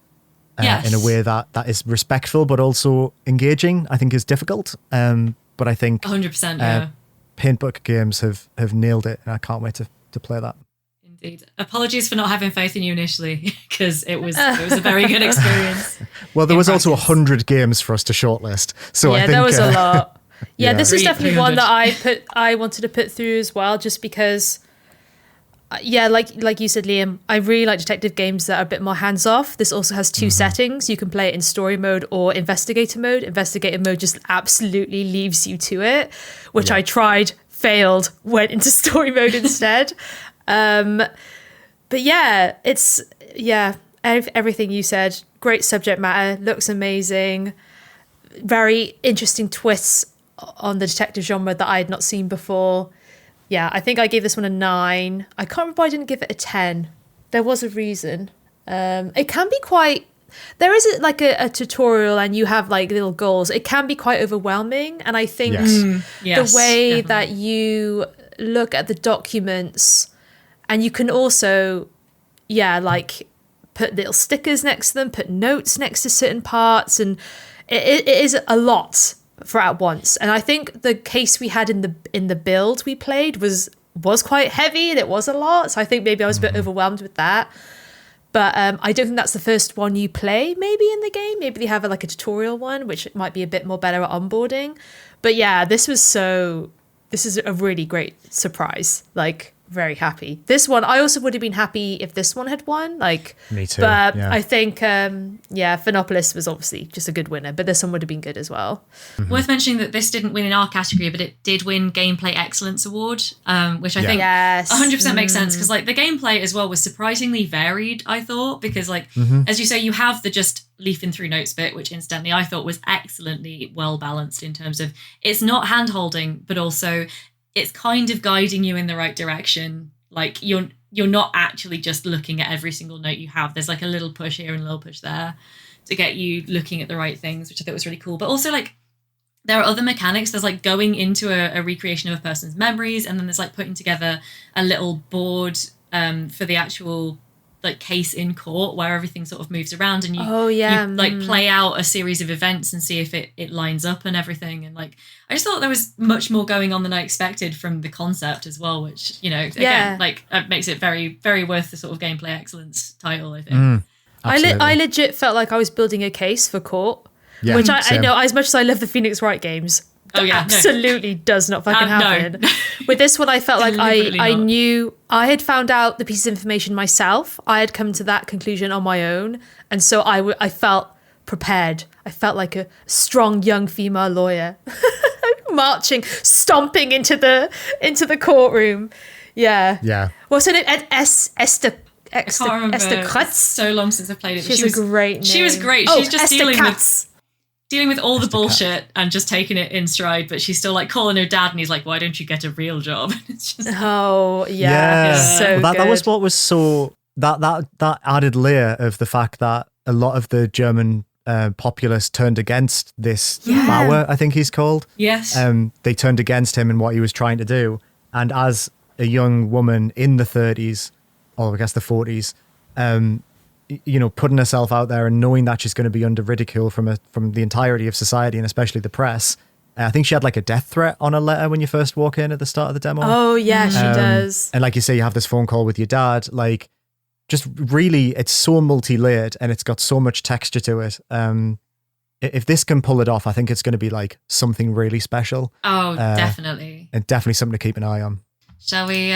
Yes. in a way that is respectful but also engaging. I think is difficult. But I think 100%, yeah. Paintbook games have nailed it, and I can't wait to play that. Indeed. Apologies for not having faith in you initially, because it was a very good experience. Well, there was also practice. 100 games for us to shortlist, so I think there was a lot. Yeah, Yeah. this was definitely 300. one that I wanted to put through as well, just because. Like you said, Liam, I really like detective games that are a bit more hands off. This also has 2 settings. You can play it in story mode or investigator mode. Investigator mode just absolutely leaves you to it, which I tried, failed, went into story mode instead. But yeah, everything you said. Great subject matter, looks amazing. Very interesting twists on the detective genre that I had not seen before. Yeah, I think I gave this one a 9. I can't remember why I didn't give it a 10. There was a reason. It can be quite... There is like a tutorial and you have like little goals. It can be quite overwhelming. And I think Yes, the way definitely. that you look at the documents, and you can also, like put little stickers next to them, put notes next to certain parts. And it is a lot for at once. And I think the case we had in the build we played was quite heavy, and it was a lot. So I think maybe I was a bit overwhelmed with that. But I don't think that's the first one you play maybe in the game. Maybe they have like a tutorial one, which might be a bit more better at onboarding. But yeah, this is a really great surprise. Like, very happy. This one, I also would have been happy if this one had won. Like, Me too, But yeah. I think, Phenopolis was obviously just a good winner, but this one would have been good as well. Worth mentioning that this didn't win in our category, but it did win Gameplay Excellence Award, which I think Yes. 100% makes sense, because like the gameplay as well was surprisingly varied, I thought, because like, as you say, you have the just leafing through notes bit, which incidentally I thought was excellently well balanced in terms of it's not hand holding, but also it's kind of guiding you in the right direction. Like you're not actually just looking at every single note you have. There's like a little push here and a little push there to get you looking at the right things, which I thought was really cool. But also like there are other mechanics. There's like going into a recreation of a person's memories, and then there's like putting together a little board for the actual like case in court where everything sort of moves around, and you like play out a series of events and see if it lines up and everything. And like I just thought there was much more going on than I expected from the concept as well, which again like makes it very, very worth the sort of gameplay excellence title, I think. I legit felt like I was building a case for court, Yeah, which I same. know, as much as I love the Phoenix Wright games, Oh yeah, absolutely does not fucking happen. No. With this one, I felt like Deliberately I not. knew I had found out the piece of information myself. I had come to that conclusion on my own, and so I felt prepared. I felt like a strong young female lawyer, marching, stomping into the courtroom. Yeah. Yeah. What's her name? Esther. I can't remember. Esther It's Kratz. so long since I've played it. She has a great name. She was great. Oh, She's just Esther dealing Katz. with all the bullshit and just taking it in stride, but she's still like calling her dad and he's like, why don't you get a real job? It's just Oh Yeah. so Well, that was good. what was so that added layer of the fact that a lot of the German populace turned against this Bauer, I think he's called. yes. They turned against him and what he was trying to do. And as a young woman in the 30s, or I guess the 40s, putting herself out there and knowing that she's going to be under ridicule from the entirety of society and especially the press. I think she had like a death threat on her letter when you first walk in at the start of the demo. Oh yeah, she does. And like you say, you have this phone call with your dad. Like, just really, it's so multi-layered and it's got so much texture to it. If this can pull it off, I think it's going to be like something really special. Oh, definitely. And definitely something to keep an eye on. Shall we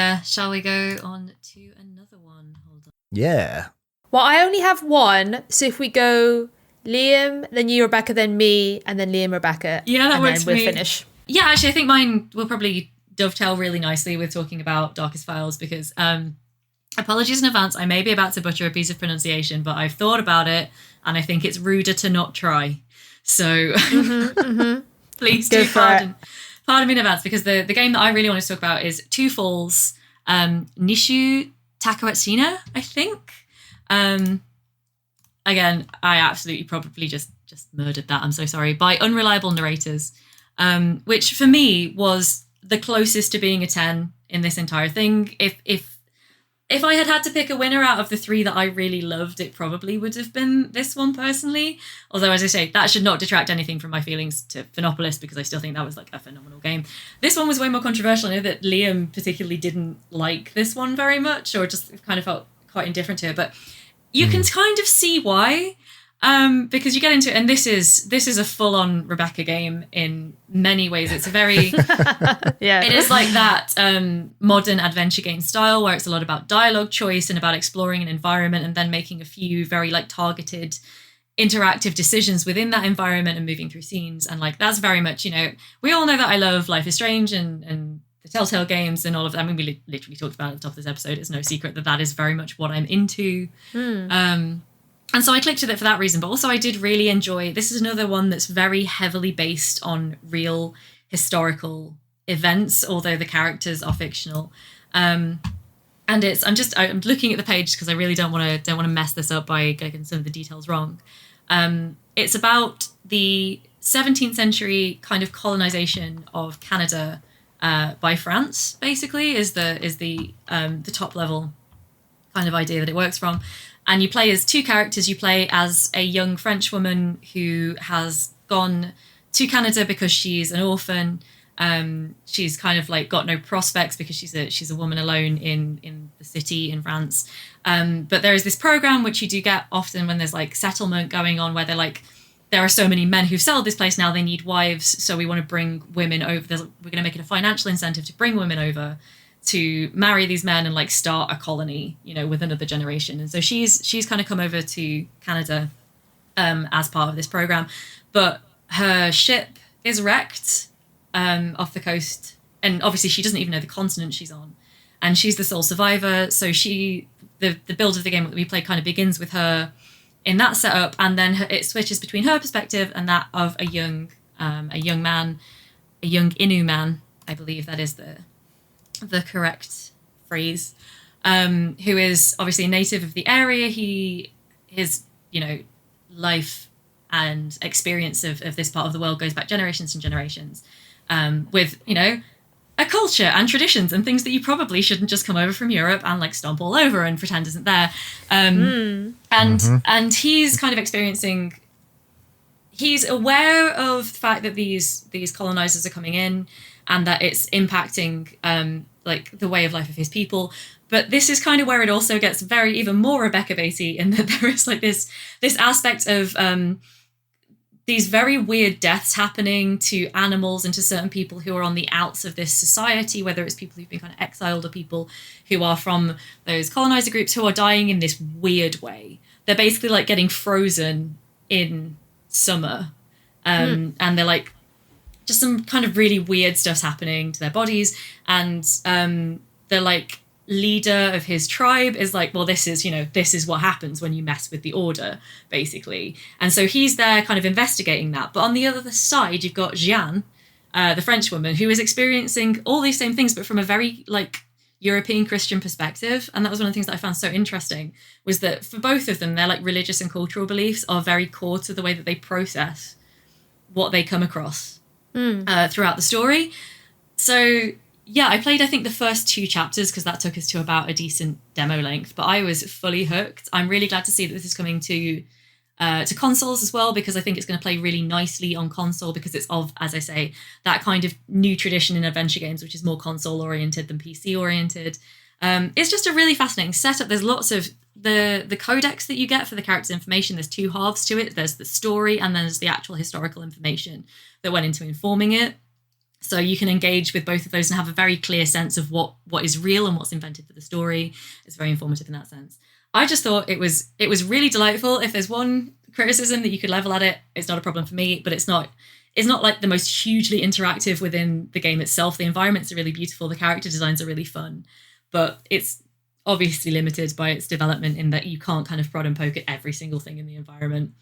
go on to another one? Hold on. Yeah. Well, I only have one, so if we go Liam, then you, Rebecca, then me, and then Liam, Rebecca. Yeah, that and works then we'll for me. finish. Yeah, actually, I think mine will probably dovetail really nicely with talking about Darkest Files because apologies in advance, I may be about to butcher a piece of pronunciation, but I've thought about it and I think it's ruder to not try. So please Go do for pardon me in advance because the game that I really want to talk about is Two Falls, Nishu Takawetsina, I think. Again, I absolutely probably just murdered that. I'm so sorry. By unreliable narrators, which for me was the closest to being a 10 in this entire thing. If I had to pick a winner out of the three that I really loved, it probably would have been this one personally. Although, as I say, that should not detract anything from my feelings to Phenopolis because I still think that was like a phenomenal game. This one was way more controversial. I know that Liam particularly didn't like this one very much or just kind of felt quite indifferent to it. But you can kind of see why. Because you get into it, and this is a full-on Rebecca game in many ways. It's a very Yeah. it is like that modern adventure game style where it's a lot about dialogue choice and about exploring an environment and then making a few very like targeted interactive decisions within that environment and moving through scenes. And like that's very much, we all know that I love Life is Strange and the Telltale games and all of that. I mean, we literally talked about it at the top of this episode. It's no secret that is very much what I'm into. And so I clicked with it for that reason, but also I did really enjoy, this is another one that's very heavily based on real historical events, although the characters are fictional. And I'm looking at the page because I really don't want to mess this up by getting some of the details wrong. It's about the 17th century kind of colonization of Canada by France, basically, is the top level kind of idea that it works from. And you play as two characters. You play as a young French woman who has gone to Canada because she's an orphan. She's kind of like got no prospects because she's a woman alone in the city in France. But there is this program which you do get often when there's like settlement going on where they're like, there are so many men who've settled this place now, they need wives. So we want to bring women over. We're going to make it a financial incentive to bring women over to marry these men and like start a colony, with another generation. And so she's kind of come over to Canada as part of this program, but her ship is wrecked off the coast, and obviously she doesn't even know the continent she's on, and she's the sole survivor. So the build of the game that we play kind of begins with her in that setup, and then it switches between her perspective and that of a young man, a young Innu man, I believe that is the correct phrase, who is obviously a native of the area. His life and experience of this part of the world goes back generations and generations, with a culture and traditions and things that you probably shouldn't just come over from Europe and like stomp all over and pretend isn't there. And he's kind of experiencing. He's aware of the fact that these colonizers are coming in and that it's impacting like the way of life of his people. But this is kind of where it also gets even more Rebecca Beatty in that there is like this aspect of these very weird deaths happening to animals and to certain people who are on the outs of this society, whether it's people who've been kind of exiled or people who are from those colonizer groups who are dying in this weird way. They're basically like getting frozen in summer. And they're like, just some kind of really weird stuff's happening to their bodies. And they're like, leader of his tribe is like, well, this is what happens when you mess with the order, basically. And so he's there kind of investigating that. But on the other side, you've got Jeanne, the French woman, who is experiencing all these same things, but from a very like European Christian perspective. And that was one of the things that I found so interesting, was that for both of them, their like religious and cultural beliefs are very core to the way that they process what they come across throughout the story. So yeah, I played, I think, the first 2 chapters because that took us to about a decent demo length, but I was fully hooked. I'm really glad to see that this is coming to consoles as well, because I think it's going to play really nicely on console, because it's of, as I say, that kind of new tradition in adventure games, which is more console oriented than PC oriented. It's just a really fascinating setup. There's lots of the codex that you get for the character's information. There's 2 halves to it. There's the story and then there's the actual historical information that went into informing it. So you can engage with both of those and have a very clear sense of what is real and what's invented for the story. It's very informative in that sense. I just thought it was really delightful. If there's one criticism that you could level at it, it's not a problem for me, but it's not like the most hugely interactive within the game itself. The environments are really beautiful. The character designs are really fun, but it's obviously limited by its development in that you can't kind of prod and poke at every single thing in the environment.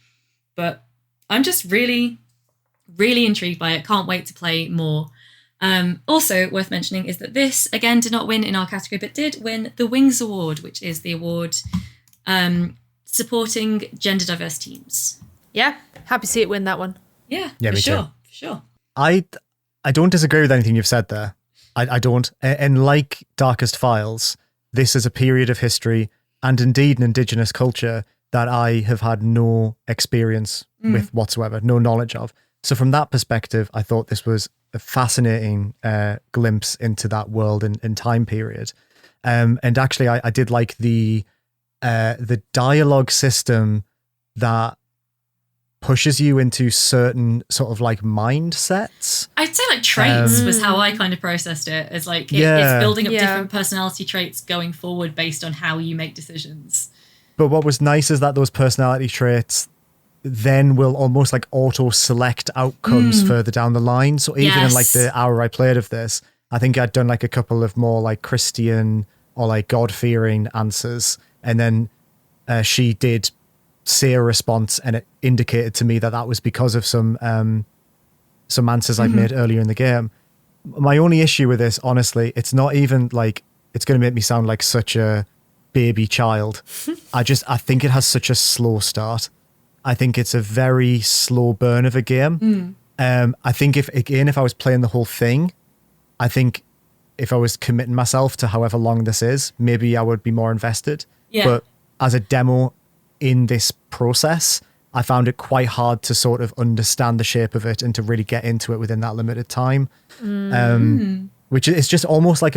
But I'm just really, really intrigued by it. Can't wait to play more. Also worth mentioning is that this, again, did not win in our category, but did win the Wings Award, which is the award supporting gender diverse teams. Yeah, happy to see it win that one. Yeah, me for too. sure. I don't disagree with anything you've said there. I don't. And like Darkest Files, this is a period of history and indeed an indigenous culture that I have had no experience with whatsoever, no knowledge of. So from that perspective, I thought this was a fascinating glimpse into that world and time period. And actually, I did like the dialogue system that pushes you into certain sort of like mindsets. I'd say like traits was how I kind of processed it, as like it's building up different personality traits going forward based on how you make decisions. But what was nice is that those personality traits then will almost like auto select outcomes further down the line. So even in like the hour I played of this, I think I'd done like a couple of more like Christian or like God-fearing answers. And then she did say a response and it indicated to me that was because of some answers I've made earlier in the game. My only issue with this, honestly, it's not even like, it's going to make me sound like such a baby child. I think it has such a slow start. I think it's a very slow burn of a game. I think if I was playing the whole thing, I think if I was committing myself to however long this is, maybe I would be more invested. Yeah. But as a demo in this process, I found it quite hard to sort of understand the shape of it and to really get into it within that limited time. Which is just almost like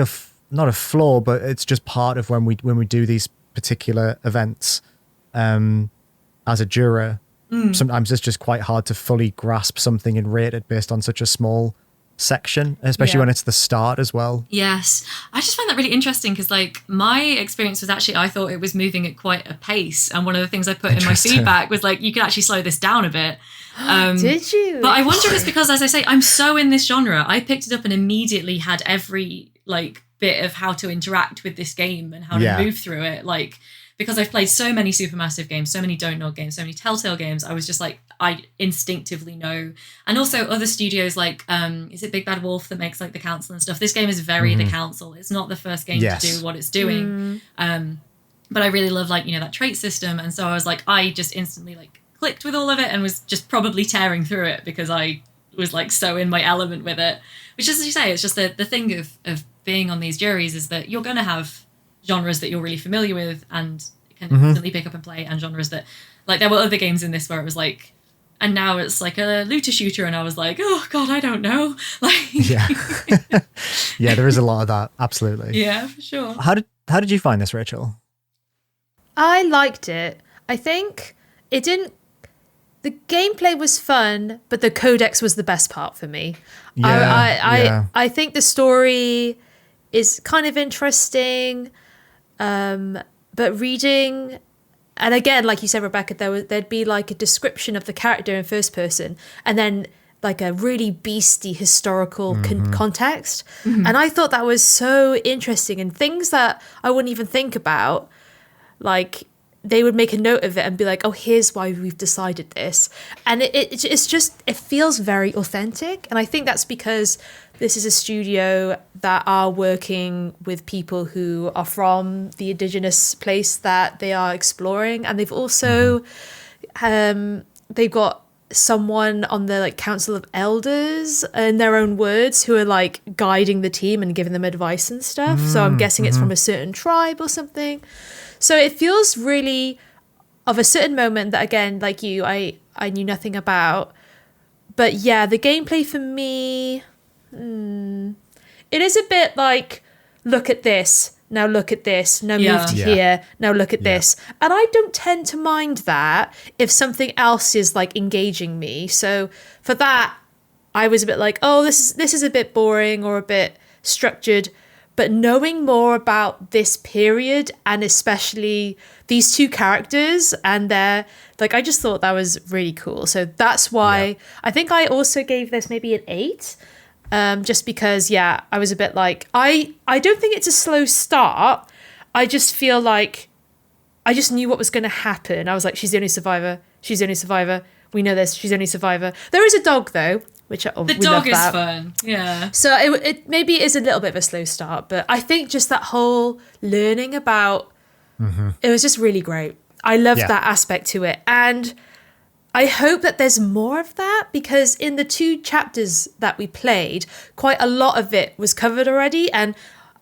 not a flaw, but it's just part of when we do these particular events. As a juror, sometimes it's just quite hard to fully grasp something and rate it based on such a small section, especially when it's the start as well. Yes. I just find that really interesting because like my experience was actually, I thought it was moving at quite a pace. And one of the things I put in my feedback was like, you could actually slow this down a bit. Did you? But I wonder if it's because, as I say, I'm so in this genre. I picked it up and immediately had every like bit of how to interact with this game and how to move through it. Like, because I've played so many Supermassive games, so many Don't Nod games, so many Telltale games, I was just like, I instinctively know. And also other studios like, is it Big Bad Wolf that makes like The Council and stuff? This game is very The Council. It's not the first game to do what it's doing. But I really love like, that trait system. And so I was like, I just instantly like clicked with all of it and was just probably tearing through it because I was like so in my element with it. Which, as you say, it's just the thing of being on these juries is that you're going to have genres that you're really familiar with and can instantly pick up and play, and genres that, like, there were other games in this where it was like, and now it's like a looter shooter, and I was like, oh god, I don't know. Like, yeah, there is a lot of that, absolutely. Yeah, for sure. How did you find this, Rachel? I liked it. I think it didn't. The gameplay was fun, but the codex was the best part for me. I think the story is kind of interesting, but reading, and again, like you said, Rebecca, there'd be like a description of the character in first person, and then like a really beastie historical context. And I thought that was so interesting, and things that I wouldn't even think about, like they would make a note of it and be like, oh, here's why we've decided this. And it's just, it feels very authentic. And I think that's because this is a studio that are working with people who are from the indigenous place that they are exploring. And they've also, they've got someone on the like council of elders, in their own words, who are like guiding the team and giving them advice and stuff. So I'm guessing it's from a certain tribe or something. So it feels really of a certain moment that, again, like you, I knew nothing about. But yeah, the gameplay for me, it is a bit like, look at this, now look at this, now move to here, now look at this. And I don't tend to mind that if something else is like engaging me. So for that, I was a bit like, oh, this is a bit boring or a bit structured. But knowing more about this period, and especially these two characters and their, like, I just thought that was really cool. So that's why I think I also gave this maybe an 8. Just because, I was a bit like, I don't think it's a slow start. I just feel like I just knew what was going to happen. I was like, she's the only survivor. She's the only survivor. We know this. She's the only survivor. There is a dog, though. Which the dog is fun, yeah. So it maybe is a little bit of a slow start, but I think just that whole learning about it was just really great. I loved that aspect to it, and I hope that there's more of that, because in the 2 chapters that we played, quite a lot of it was covered already, and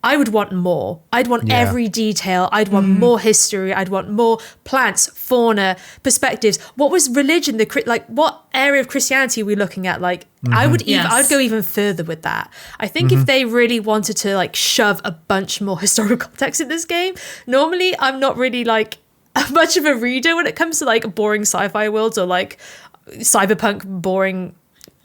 I would want more. I'd want every detail. I'd want more history. I'd want more plants, fauna, perspectives. What was religion? Like, what area of Christianity are we looking at? Like, I'd go even further with that. I think if they really wanted to like shove a bunch more historical context in this game, normally I'm not really like much of a reader when it comes to like boring sci-fi worlds or like cyberpunk boring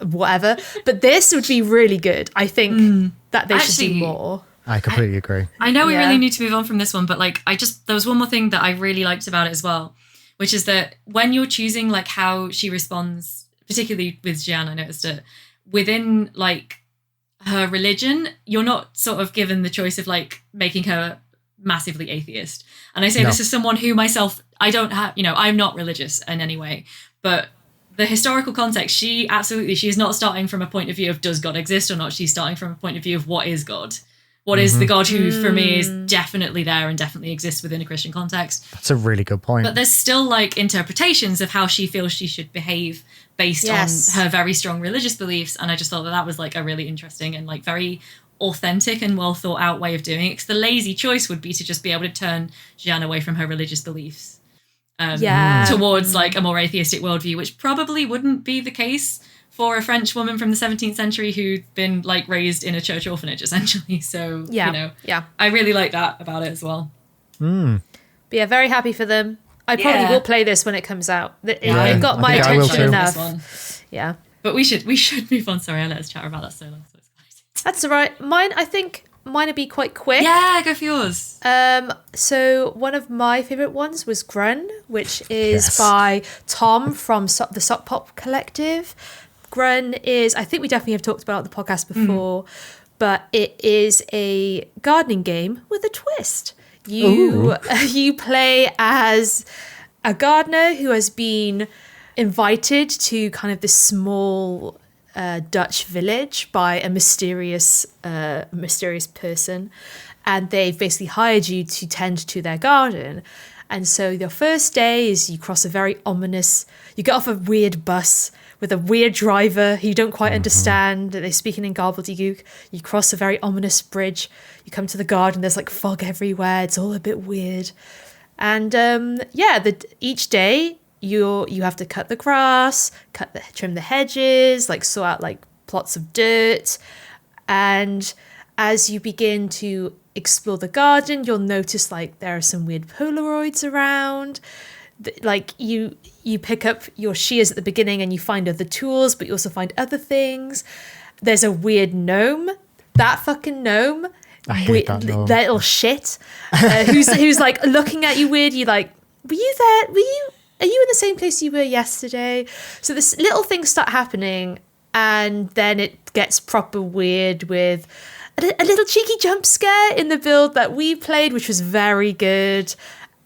whatever. But this would be really good. I think that they should do more. I completely agree. I know we really need to move on from this one, but like there was one more thing that I really liked about it as well, which is that when you're choosing like how she responds, particularly with Jian, I noticed it, within like her religion, you're not sort of given the choice of like making her massively atheist. And I say this as someone who myself, I don't have, I'm not religious in any way, but the historical context, she is not starting from a point of view of does God exist or not. She's starting from a point of view of what is God. What is the God who, for me, is definitely there and definitely exists within a Christian context. That's a really good point. But there's still like interpretations of how she feels she should behave based on her very strong religious beliefs. And I just thought that was like a really interesting and like very authentic and well thought out way of doing it. Because the lazy choice would be to just be able to turn Jeanne away from her religious beliefs towards like a more atheistic worldview, which probably wouldn't be the case for a French woman from the 17th century who'd been like raised in a church orphanage, essentially. So, I really like that about it as well. But yeah, very happy for them. I probably will play this when it comes out. It got my attention enough. Yeah. But we should move on. Sorry, I let us chat about that so long. So excited. That's all right. I think mine would be quite quick. Yeah, go for yours. So one of my favourite ones was Grun, which is by Tom from the Sock Pop Collective. Grun is, I think we definitely have talked about it on the podcast before, but it is a gardening game with a twist. You play as a gardener who has been invited to kind of this small Dutch village by a mysterious person, and they've basically hired you to tend to their garden. And so your first day is you cross a very ominous, you get off a weird bus with a weird driver who you don't quite understand. They're speaking in gobbledygook. You cross a very ominous bridge. You come to the garden. There's like fog everywhere. It's all a bit weird. And each day you have to cut the grass, trim the hedges, like sort out like plots of dirt. And as you begin to explore the garden, you'll notice like there are some weird Polaroids around. like you pick up your shears at the beginning and you find other tools, but you also find other things. There's a weird gnome. That fucking gnome. I hate that gnome. That little shit. Who's like looking at you weird. You're like, were you there? Are you in the same place you were yesterday? So this little things start happening, and then it gets proper weird with a little cheeky jump scare in the build that we played, which was very good.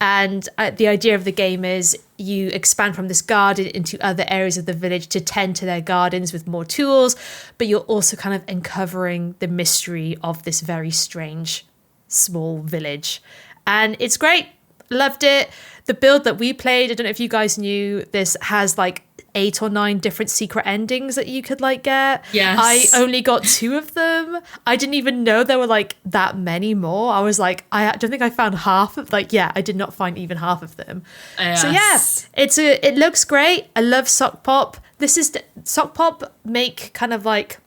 And the idea of the game is you expand from this garden into other areas of the village to tend to their gardens with more tools, but you're also kind of uncovering the mystery of this very strange small village. And it's great. Loved it. The build that we played, I don't know if you guys knew, this has like 8 or 9 different secret endings that you could like get. Yes. I only got 2 of them. I didn't even know there were like that many more. I was like, I don't think I found half of I did not find even half of them. Yes. So yeah, it looks great. I love Sock Pop. Sock Pop make kind of like,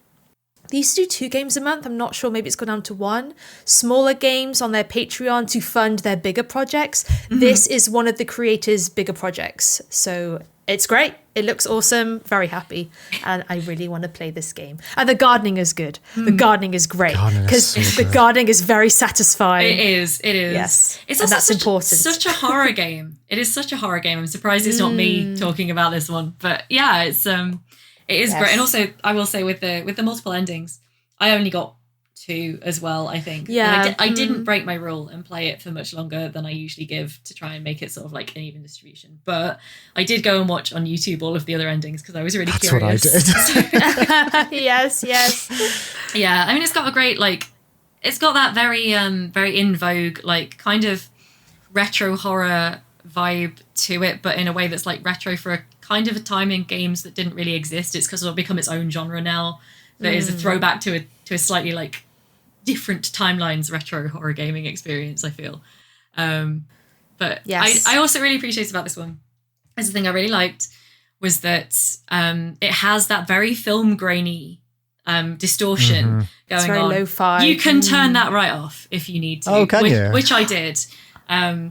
they used to do 2 games a month. I'm not sure. Maybe it's gone down to 1. Smaller games on their Patreon to fund their bigger projects. Mm-hmm. This is one of the creators' bigger projects. So it's great. It looks awesome. Very happy. And I really want to play this game. And the gardening is good. The gardening is great. Because the gardening is very satisfying. It is. Yes. It's and also that's important. Such a horror game. It is such a horror game. I'm surprised it's not me talking about this one. But yeah, it is great. And also, I will say with the multiple endings, I only got 2 as well, I think. Yeah. And I didn't break my rule and play it for much longer than I usually give to try and make it sort of like an even distribution. But I did go and watch on YouTube all of the other endings because I was really curious. That's what I did. Yes. Yeah, I mean, it's got a great, like, it's got that very in vogue, like, kind of retro horror vibe to it, but in a way that's like retro for a kind of a time in games that didn't really exist. It's because it'll become its own genre now. That is a throwback to a slightly like different timelines retro horror gaming experience, I feel. But yes. I also really appreciate about this one. As the thing I really liked was that it has that very film grainy distortion going it's very on. lo-fi. You can turn that right off if you need to. Oh, can you? Which I did.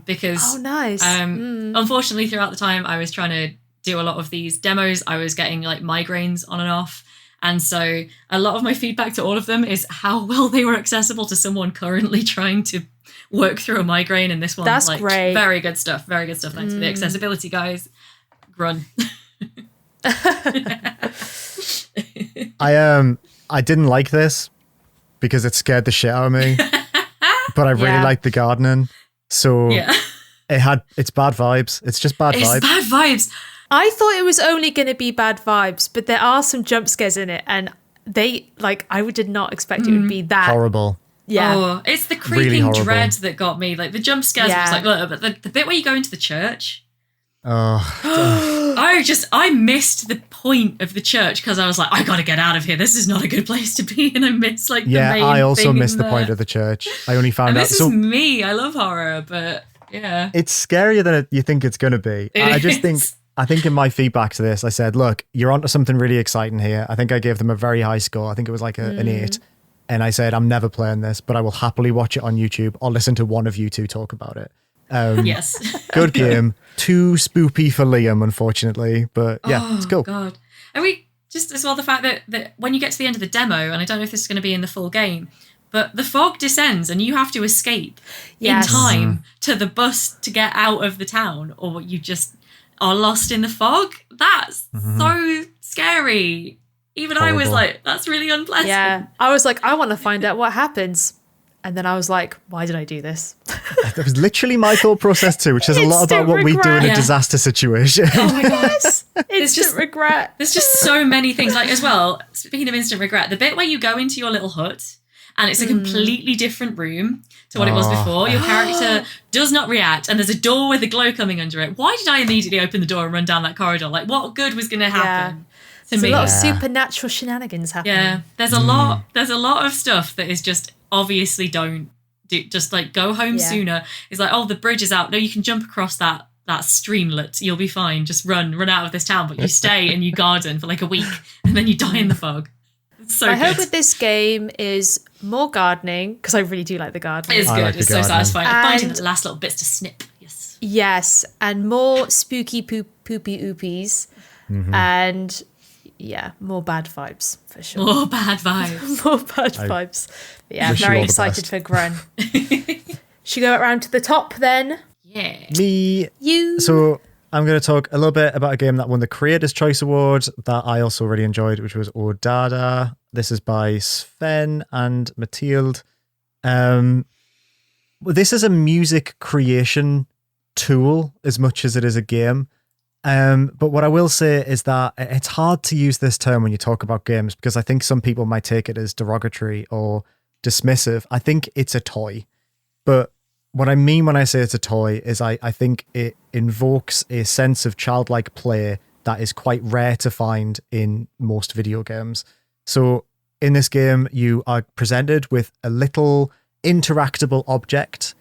Because nice. Unfortunately, throughout the time I was trying to do a lot of these demos, I was getting like migraines on and off. And so a lot of my feedback to all of them is how well they were accessible to someone currently trying to work through a migraine. And this one, that's like, great. Very good stuff. Very good stuff. Thanks for the accessibility, guys. Grun. I didn't like this because it scared the shit out of me. But I really liked the gardening. So it's bad vibes. It's just bad vibes. It's bad vibes. I thought it was only going to be bad vibes, but there are some jump scares in it, and they, like, I did not expect it would be that horrible. Yeah. Oh, it's the creeping Really dread that got me. Like, the jump scares was like, look, but the bit where you go into the church. Oh. I missed the point of the church because I was like, I gotta get out of here. This is not a good place to be. And I missed like the main I also thing missed the there. point of the church. I only found and out. This is me. I love horror, but yeah. It's scarier than you think it's going to be. I think in my feedback to this, I said, look, you're onto something really exciting here. I think I gave them a very high score. I think it was like an 8. And I said, I'm never playing this, but I will happily watch it on YouTube or listen to one of you two talk about it. Yes. Good game. Too spoopy for Liam, unfortunately. But yeah, it's cool. God. And we just as well the fact that when you get to the end of the demo, and I don't know if this is going to be in the full game, but the fog descends and you have to escape in time to the bus to get out of the town, or you just are lost in the fog. That's so scary. Even Horrible. I was like, that's really unpleasant. Yeah. I was like, I want to find out what happens. And then I was like, why did I do this? That was literally my thought process too, which says a lot about what we do in a disaster situation. Oh my God. Instant regret. There's just so many things. Like, as well, speaking of instant regret, the bit where you go into your little hut and it's a completely different room to what it was before. Your character does not react, and there's a door with a glow coming under it. Why did I immediately open the door and run down that corridor? Like, what good was going to happen? There's a lot of supernatural shenanigans happening. Yeah, there's a lot. There's a lot of stuff that is just obviously don't do. Just like go home sooner. It's like, oh, the bridge is out. No, you can jump across that streamlet. You'll be fine. Just run out of this town. But you stay and you garden for like a week, and then you die in the fog. It's so My good. hope with this game is more gardening, because I really do like the gardening. It's good. like the It's so gardening. satisfying. And Finding the last little bits to snip. Yes. Yes, and more spooky poopy oopies, and more bad vibes for sure. More bad vibes. More bad vibes. But yeah, wish you very all the excited best. for Gren. Should we go around to the top then? Yeah. Me. You. So I'm going to talk a little bit about a game that won the Creators' Choice Award that I also really enjoyed, which was Odada. This is by Sven and Mathilde. This is a music creation tool as much as it is a game. But what I will say is that it's hard to use this term when you talk about games because I think some people might take it as derogatory or dismissive. I think it's a toy. But what I mean when I say it's a toy is I think it invokes a sense of childlike play that is quite rare to find in most video games. So in this game, you are presented with a little interactable object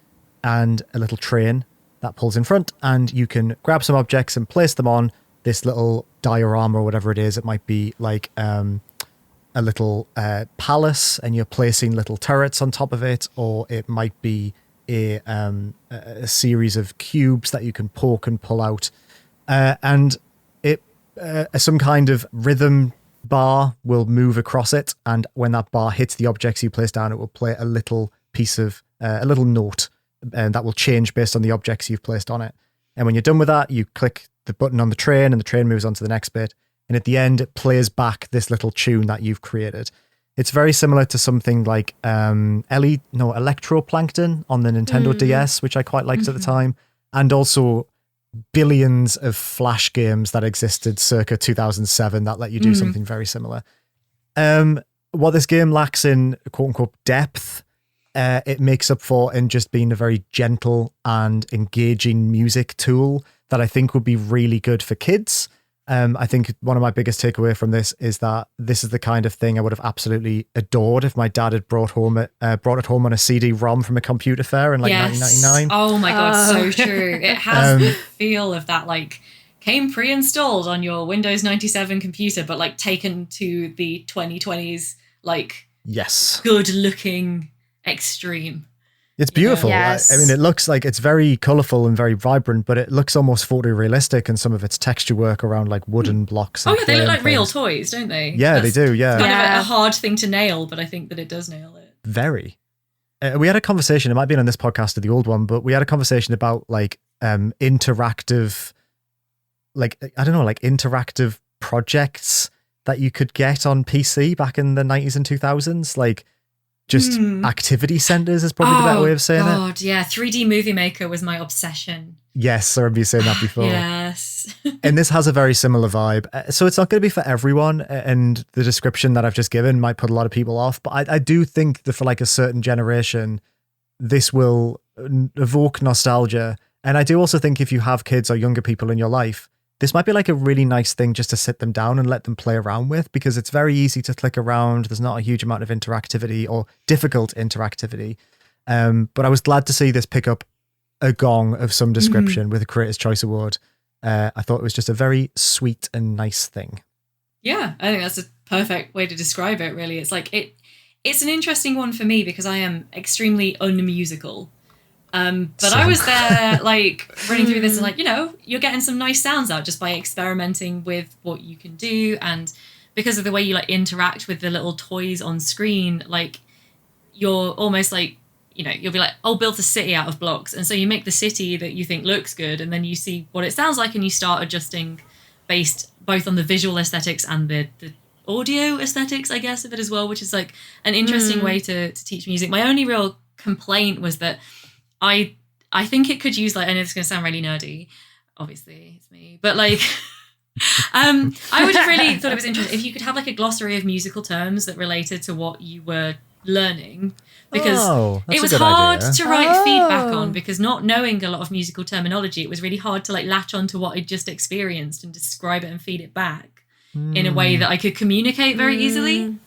and a little train that pulls in front, and you can grab some objects and place them on this little diorama or whatever it is. It might be like a little palace and you're placing little turrets on top of it, or it might be a series of cubes that you can poke and pull out, and it some kind of rhythm bar will move across it, and when that bar hits the objects you place down, it will play a little piece of a little note, and that will change based on the objects you've placed on it. And when you're done with that, you click the button on the train and the train moves on to the next bit, and at the end it plays back this little tune that you've created. It's very similar to something like Electroplankton on the Nintendo DS, which I quite liked at the time, and also billions of Flash games that existed circa 2007 that let you do something very similar. What this game lacks in quote-unquote depth, it makes up for in just being a very gentle and engaging music tool that I think would be really good for kids. I think one of my biggest takeaway from this is that this is the kind of thing I would have absolutely adored if my dad had brought it home on a CD-ROM from a computer fair in 1999. Oh my God, so true. It has the feel of that, like, came pre-installed on your Windows 97 computer, but like taken to the 2020s, like, yes, good-looking extreme. It's beautiful. Yes. I mean, it looks like it's very colourful and very vibrant, but it looks almost photorealistic in some of its texture work around like wooden blocks. Oh And yeah, they look like things. real toys, don't they? Yeah, they do. Yeah, Kind of a hard thing to nail, but I think that it does nail it. very. We had a conversation. It might have been on this podcast or the old one, but we had a conversation about like interactive, like I don't know, like interactive projects that you could get on PC back in the 90s and 2000s, like. Just activity centers is probably the better way of saying it. God, yeah. 3D Movie Maker was my obsession. Yes, I remember you saying that before. Yes. And this has a very similar vibe. So it's not going to be for everyone. And the description that I've just given might put a lot of people off. But I do think that for like a certain generation, this will evoke nostalgia. And I do also think if you have kids or younger people in your life, this might be like a really nice thing just to sit them down and let them play around with, because it's very easy to click around. There's not a huge amount of interactivity or difficult interactivity. But I was glad to see this pick up a gong of some description with a Creators' Choice Award. I thought it was just a very sweet and nice thing. Yeah, I think that's a perfect way to describe it, really. It's like it's an interesting one for me because I am extremely unmusical. But I was there, like, running through this and, like, you know, you're getting some nice sounds out just by experimenting with what you can do. And because of the way you, like, interact with the little toys on screen, like, you're almost like, you know, you'll be like, oh, build a city out of blocks. And so you make the city that you think looks good, and then you see what it sounds like, and you start adjusting based both on the visual aesthetics and the audio aesthetics, I guess, of it as well, which is, like, an interesting way to teach music. My only real complaint was that I think it could use, like, I know it's going to sound really nerdy, obviously it's me, but like I would have really thought it was interesting if you could have like a glossary of musical terms that related to what you were learning, because it was hard to write feedback on, because not knowing a lot of musical terminology, it was really hard to like latch onto what I'd just experienced and describe it and feed it back in a way that I could communicate very easily. And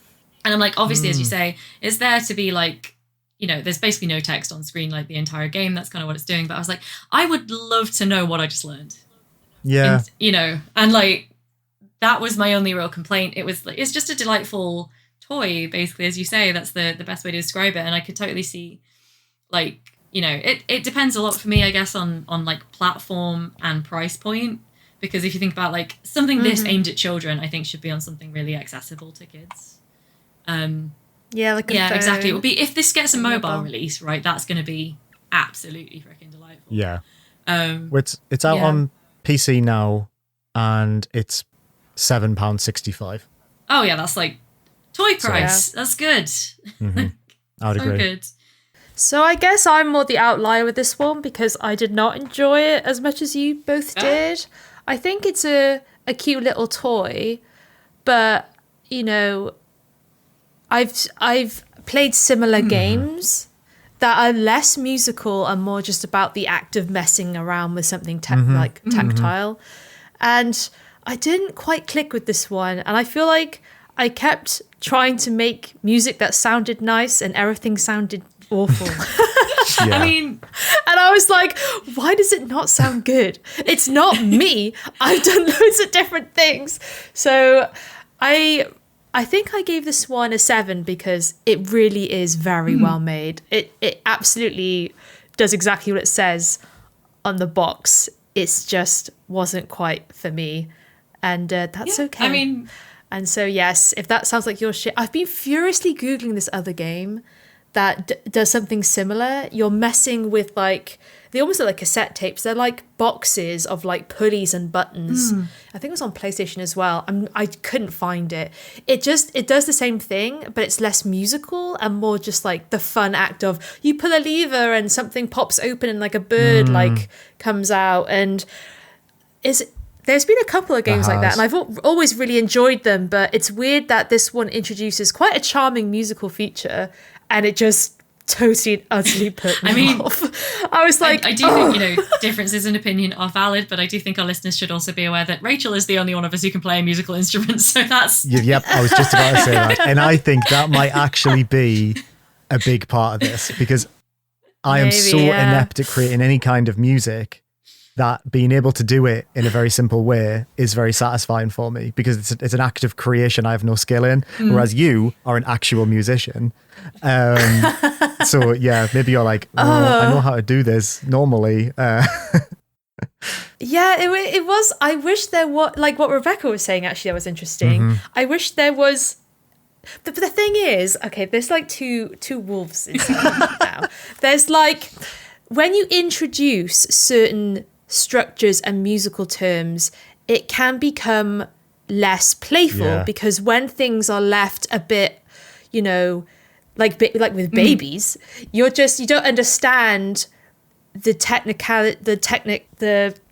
I'm like, obviously, as you say, it's there to be like, you know, there's basically no text on screen like the entire game. That's kind of what it's doing. But I was like, I would love to know what I just learned. Yeah. And, you know, and like, that was my only real complaint. It was like, it's just a delightful toy, basically, as you say. That's the best way to describe it. And I could totally see, like, it depends a lot for me, I guess, on like platform and price point. Because if you think about like something this aimed at children, I think should be on something really accessible to kids. Exactly. It would be if this gets a mobile release, right? That's going to be absolutely freaking delightful. Yeah. It's out on PC now, and it's £7.65. Oh yeah, that's like toy price. That's good. Mm-hmm. I would agree. Good. So I guess I'm more the outlier with this one because I did not enjoy it as much as you both did. I think it's a cute little toy, but I've played similar games that are less musical and more just about the act of messing around with something tactile. And I didn't quite click with this one, and I feel like I kept trying to make music that sounded nice and everything sounded awful. Yeah. I mean, and I was like, why does it not sound good? It's not me. I've done loads of different things. So I think I gave this one a 7 because it really is very well made. It absolutely does exactly what it says on the box. It's just wasn't quite for me. And that's okay. I mean, and so, yes, if that sounds like your shit, I've been furiously Googling this other game that does something similar. You're messing with like, they almost look like cassette tapes. They're like boxes of like pulleys and buttons. I think it was on PlayStation as well. I couldn't find it. It does the same thing, but it's less musical and more just like the fun act of you pull a lever and something pops open and like a bird like comes out. And there's been a couple of games like that, and I've always really enjoyed them, but it's weird that this one introduces quite a charming musical feature, and it just totally and utterly put me off. I was like... I do think, differences in opinion are valid, but I do think our listeners should also be aware that Rachel is the only one of us who can play a musical instrument, so that's... Yep, I was just about to say that. And I think that might actually be a big part of this, because I am so inept at creating any kind of music that being able to do it in a very simple way is very satisfying for me, because it's an act of creation I have no skill in, whereas you are an actual musician. So yeah, maybe you're like, I know how to do this normally. Yeah, it was. I wish there was, like what Rebecca was saying, actually, that was interesting. I wish there was. But the thing is, okay, there's like two wolves inside me now. There's like, when you introduce certain structures and musical terms, it can become less playful, because when things are left a bit, like with babies, you don't understand what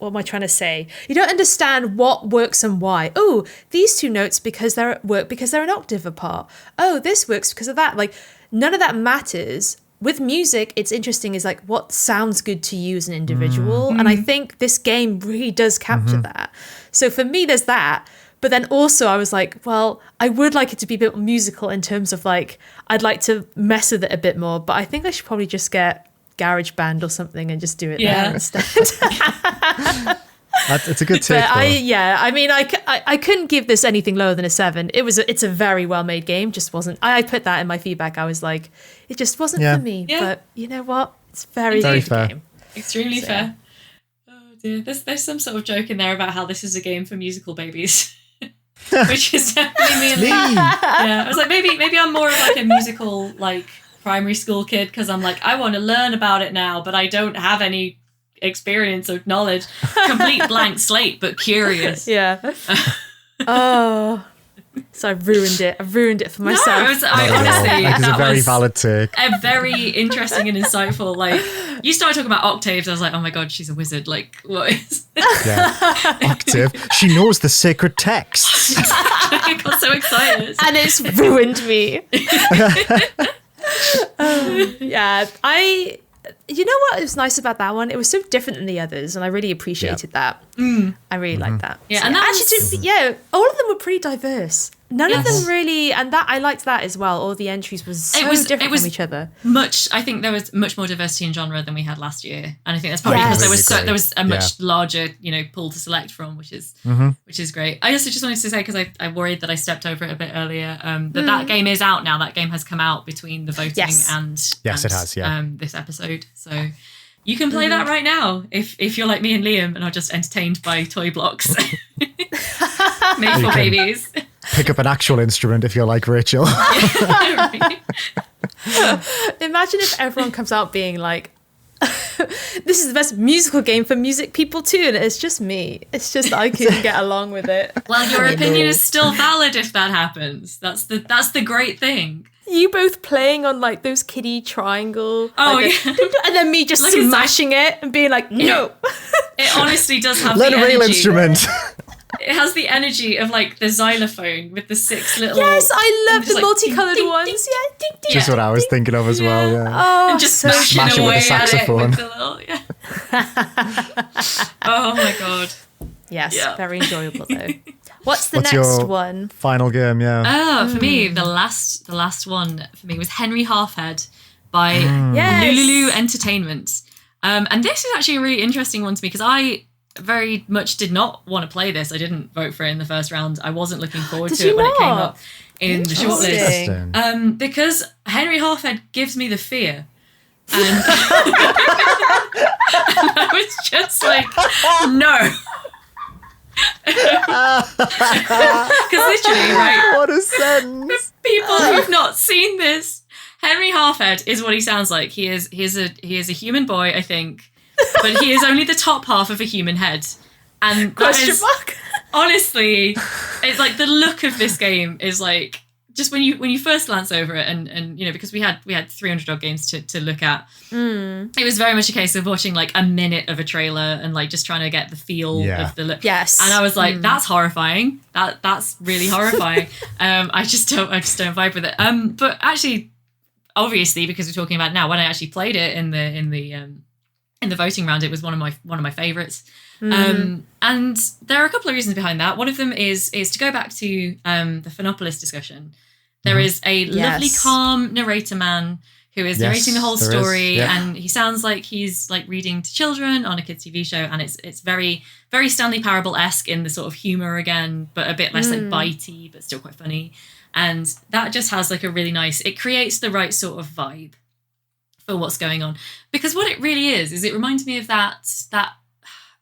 am I trying to say? You don't understand what works and why. Oh, these two notes because they're an octave apart. Oh, this works because of that. Like, none of that matters. With music, it's interesting is like what sounds good to you as an individual. And I think this game really does capture that. So for me, there's that. But then also I was like, well, I would like it to be a bit more musical in terms of like, I'd like to mess with it a bit more. But I think I should probably just get GarageBand or something and just do it there instead. It's a good tip. But I couldn't give this anything lower than a 7. It's a very well made game. Just wasn't. I put that in my feedback. I was like, it just wasn't for me. Yeah. But you know what? It's very fair. game. Extremely fair. Oh dear. There's some sort of joke in there about how this is a game for musical babies. Which is definitely me and me. Yeah, I was like, maybe I'm more of like a musical like primary school kid, because I'm like, I want to learn about it now, but I don't have any experience or knowledge. Complete blank slate, but curious. Yeah. So I've ruined it for myself. I honestly, that was a very valid take. A very interesting and insightful. Like, you started talking about octaves, I was like, oh my god, she's a wizard. Like, what is this? Yeah. Octave. She knows the sacred texts. I got so excited. And it's ruined me. You know what was nice about that one? It was so different than the others, and I really appreciated that. I really liked that. Yeah, so, and actually, all of them were pretty diverse. None of Yes. them really, and that I liked that as well. All the entries was so different from each other. I think there was much more diversity in genre than we had last year, and I think that's probably Yes. because Agree. there was a much larger, pool to select from, which is great. I also just wanted to say, because I worried that I stepped over it a bit earlier, that game is out now. That game has come out between the voting and Yes, it has, yeah. this episode, so you can play that right now if you're like me and Liam and are just entertained by toy blocks made for babies. Pick up an actual instrument if you're like Rachel. Right. Imagine if everyone comes out being like, this is the best musical game for music people too, and it's just me. It's just I couldn't get along with it. Well, your opinion is still valid if that happens. That's the great thing. You both playing on like those kiddie triangle, Oh, and then me just Like it's smashing it and being like, no. It honestly does have Learn the a real energy. instrument. It has the energy of like the xylophone with the 6 little. Yes, I love just the like, multicolored ding, ding, ones. ding, Yeah, ding, ding. Just what I was thinking of as well, yeah. Oh, and just so Smash smashing it with away a at it saxophone. with the little. Yeah. Oh my god. yes, Yeah. very enjoyable though. What's the What's next your- one? Final game, yeah. Oh, for me, the last one for me was Henry Halfhead by Yes. Lululu Entertainment. And this is actually a really interesting one to me because I very much did not want to play this. I didn't vote for it in the first round. I wasn't looking forward Did to it you when it came not? up in the shortlist. Interesting. Because Henry Halfhead gives me the fear. And I was just like, no. Because literally, right, What a sentence. people who've not seen this, Henry Halfhead is what he sounds like. He is a human boy, I think, but he is only the top half of a human head. And that Question is, mark? honestly, it's like the look of this game is like just when you first glance over it, and because we had 300 odd games to look at. It was very much a case of watching like a minute of a trailer and like just trying to get the feel of the look. Yes. And I was like, that's horrifying. That's really horrifying. I just don't vibe with it. But actually, obviously, because we're talking about it now, when I actually played it in the voting round, it was one of my favorites. And there are a couple of reasons behind that. One of them is to go back to the Phonopolis discussion. There is a lovely, calm narrator man who is narrating the whole there story, is, yeah. and he sounds like he's like reading to children on a kids' TV show, and it's very, very Stanley Parable-esque in the sort of humor again, but a bit less like bitey, but still quite funny. And that just has like a really nice. It creates the right sort of vibe for what's going on, because what it really is it reminds me of that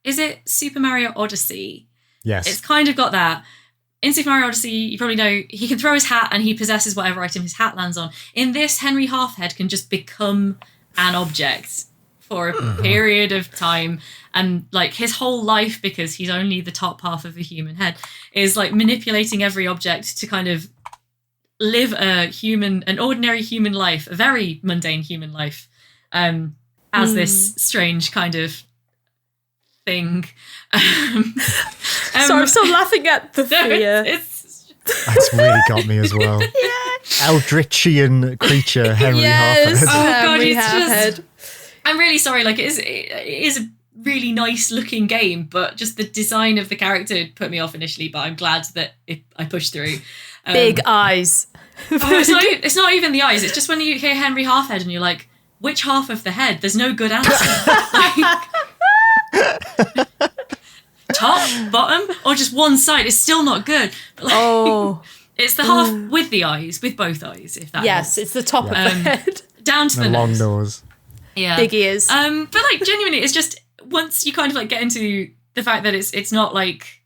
is it Super Mario Odyssey? Yes. It's kind of got that. In Super Mario Odyssey, you probably know he can throw his hat and he possesses whatever item his hat lands on. In this, Henry Halfhead can just become an object for a period of time, and like his whole life, because he's only the top half of a human head, is like manipulating every object to kind of live an ordinary human life, a very mundane human life, as this strange kind of thing. So I'm still laughing at the fear. It's That's really got me as well. Eldritchian creature, Henry Yes. Halfhead. Oh god, Henry it's Halfhead. just. I'm really sorry. Like it is a really nice looking game, but just the design of the character put me off initially. But I'm glad that I pushed through. Big eyes. Oh, it's not even the eyes. It's just when you hear Henry Halfhead and you're like, which half of the head? There's no good answer. Like, top, bottom, or just one side. It's still not good. But like, it's the half with the eyes, with both eyes. If that Yes, helps. it's the top of the head. Down to A the long nose. nose. Yeah, Big ears. But like genuinely, it's just once you kind of like get into the fact that it's not like.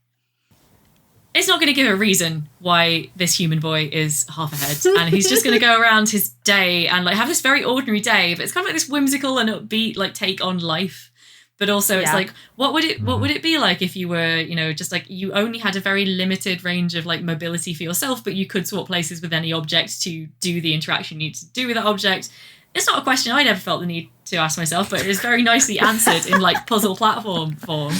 It's not going to give a reason why this human boy is half a head, and he's just going to go around his day and like have this very ordinary day, but it's kind of like this whimsical and upbeat like take on life. But also it's like, what would it be like if you were, just like you only had a very limited range of like mobility for yourself, but you could swap places with any object to do the interaction you need to do with that object. It's not a question I'd ever felt the need to ask myself, but it is very nicely answered in like puzzle platform form.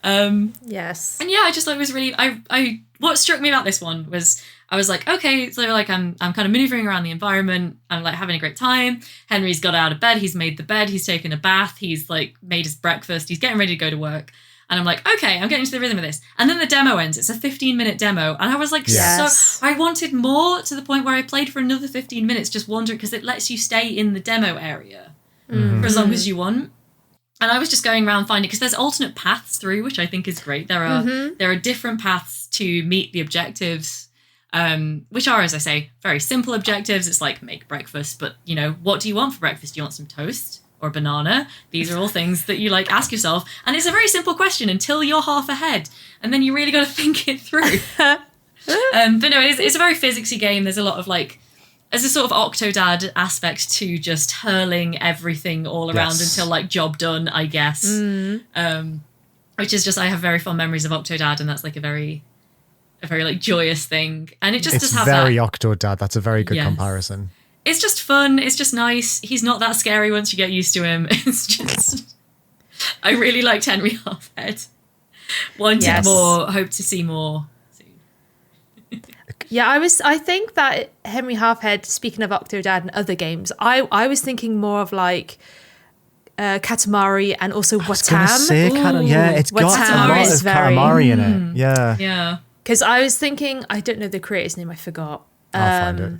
Yes. And yeah, I just thought it was really. I what struck me about this one was I was like, okay, so like I'm kind of maneuvering around the environment. I'm like having a great time. Henry's got out of bed. He's made the bed. He's taken a bath. He's like made his breakfast. He's getting ready to go to work. And I'm like, okay, I'm getting into the rhythm of this. And then the demo ends. It's a 15-minute demo. And I was like, Yes. I wanted more, to the point where I played for another 15 minutes just wandering, because it lets you stay in the demo area for as long as you want. And I was just going around finding, because there's alternate paths through, which I think is great. There are different paths to meet the objectives, which are, as I say, very simple objectives. It's like, make breakfast, but, you know, what do you want for breakfast? Do you want some toast or a banana? These are all things that you like ask yourself. And it's a very simple question until you're half ahead. And then you really got to think it through. But no, it's a very physicsy game. There's a lot of like, there's a sort of Octodad aspect to just hurling everything all around until like job done, I guess. Which is just, I have very fond memories of Octodad, and that's like a very like joyous thing. And it just does have very that. Octodad. That's a very good comparison. It's just fun. It's just nice. He's not that scary once you get used to him. It's just, I really liked Henry Halfhead. Wanted more, hope to see more. Yeah, I think that Henry Halfhead, speaking of Octodad and other games, I was thinking more of like Katamari and also Watam. I was gonna say it's got a lot of Katamari in it. Yeah. Yeah. Because I was thinking, I don't know the creator's name, I forgot. I'll find it.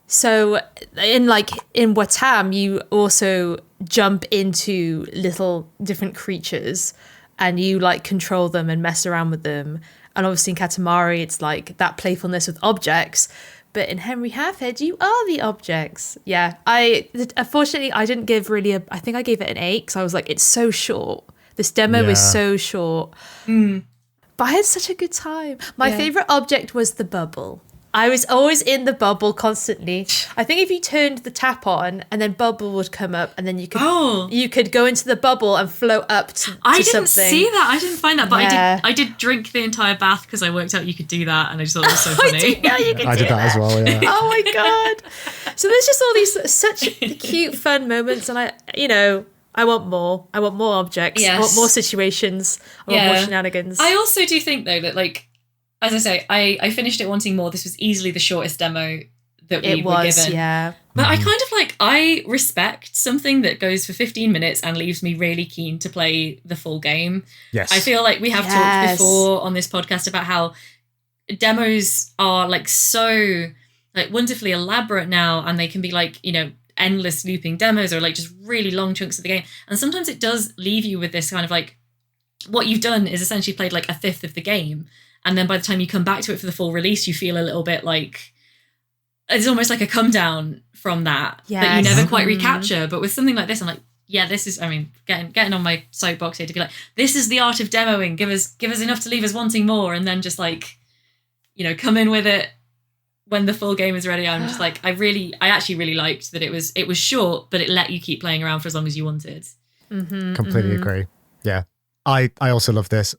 So in Watam, you also jump into little different creatures and you like control them and mess around with them. And obviously in Katamari, it's like that playfulness with objects. But in Henry Halfhead, you are the objects. Yeah. Unfortunately, I didn't give really I think I gave it an 8 because I was like, it's so short. This demo is so short. But I had such a good time. My favorite object was the bubble. I was always in the bubble constantly. I think if you turned the tap on and then bubble would come up and then you could go into the bubble and float up to something. I didn't see that. I didn't find that. But I did drink the entire bath because I worked out you could do that, and I just thought it was so funny. I didn't know you could I did that as well, yeah. Oh my God. So there's just all these such cute, fun moments, and I want more. I want more objects. Yes. I want more situations. I want more shenanigans. I also do think, though, that, like, as I say, I finished it wanting more. This was easily the shortest demo that we were given. Yeah. But I kind of I respect something that goes for 15 minutes and leaves me really keen to play the full game. Yes. I feel like we have talked before on this podcast about how demos are like so like wonderfully elaborate now, and they can be like, endless looping demos or like just really long chunks of the game. And sometimes it does leave you with this kind of like, what you've done is essentially played like a fifth of the game. And then by the time you come back to it for the full release, you feel a little bit like it's almost like a come down from that you never quite recapture. But with something like this, I'm like, this is, getting on my soapbox here to be like, this is the art of demoing. Give us enough to leave us wanting more. And then just like, come in with it when the full game is ready. I'm just like, I actually really liked that it was short, but it let you keep playing around for as long as you wanted. Completely agree. Yeah. I also love this.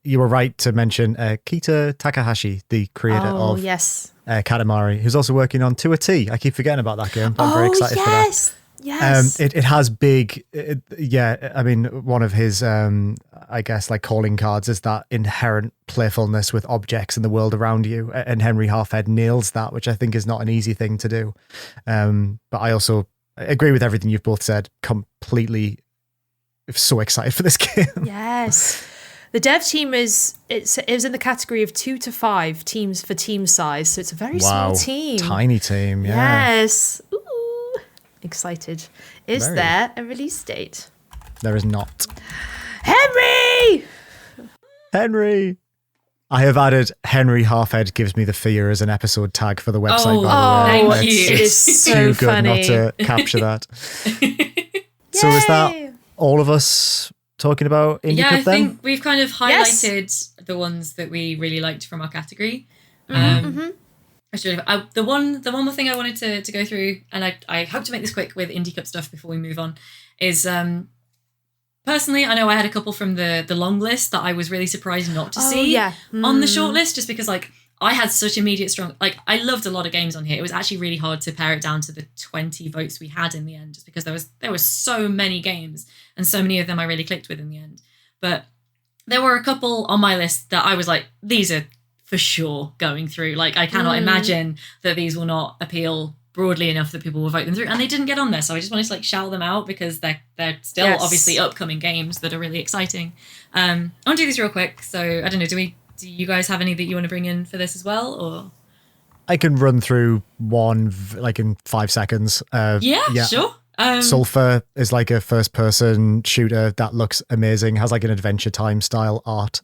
You were right to mention Kita Takahashi, the creator of Katamari, who's also working on To a T. I keep forgetting about that game, but I'm very excited for that. Yes. It has big, one of his, I guess, like calling cards is that inherent playfulness with objects in the world around you. And Henry Halfhead nails that, which I think is not an easy thing to do. But I also agree with everything you've both said. Completely so excited for this game. Yes. The dev team is in the category of 2 to 5 teams for team size, so it's a very small team. Tiny team, yeah. Yes. Ooh. Excited. Is there a release date? There is not. Henry! I have added Henry Halfhead gives me the fear as an episode tag for the website, by the way. Thank you. It is so too good funny. not to capture that. So is that all of us talking about Indie Cup then? I think we've kind of highlighted the ones that we really liked from our category. The one more thing I wanted to go through, and I hope to make this quick with Indie Cup stuff before we move on, is personally, I know I had a couple from the long list that I was really surprised not to see on the short list, just because like I had such immediate strong, like I loved a lot of games on here. It was actually really hard to pare it down to the 20 votes we had in the end, just because there were so many games and so many of them I really clicked with in the end. But there were a couple on my list that I was like, these are for sure going through. Like I cannot imagine that these will not appeal broadly enough that people will vote them through, and they didn't get on there. So I just wanted to like shout them out because they're still obviously upcoming games that are really exciting. I want to do these real quick. So I don't know, do you guys have any that you want to bring in for this as well, or? I can run through one like in 5 seconds. Sure. Sulphur is like a first-person shooter that looks amazing. Has like an Adventure Time style art.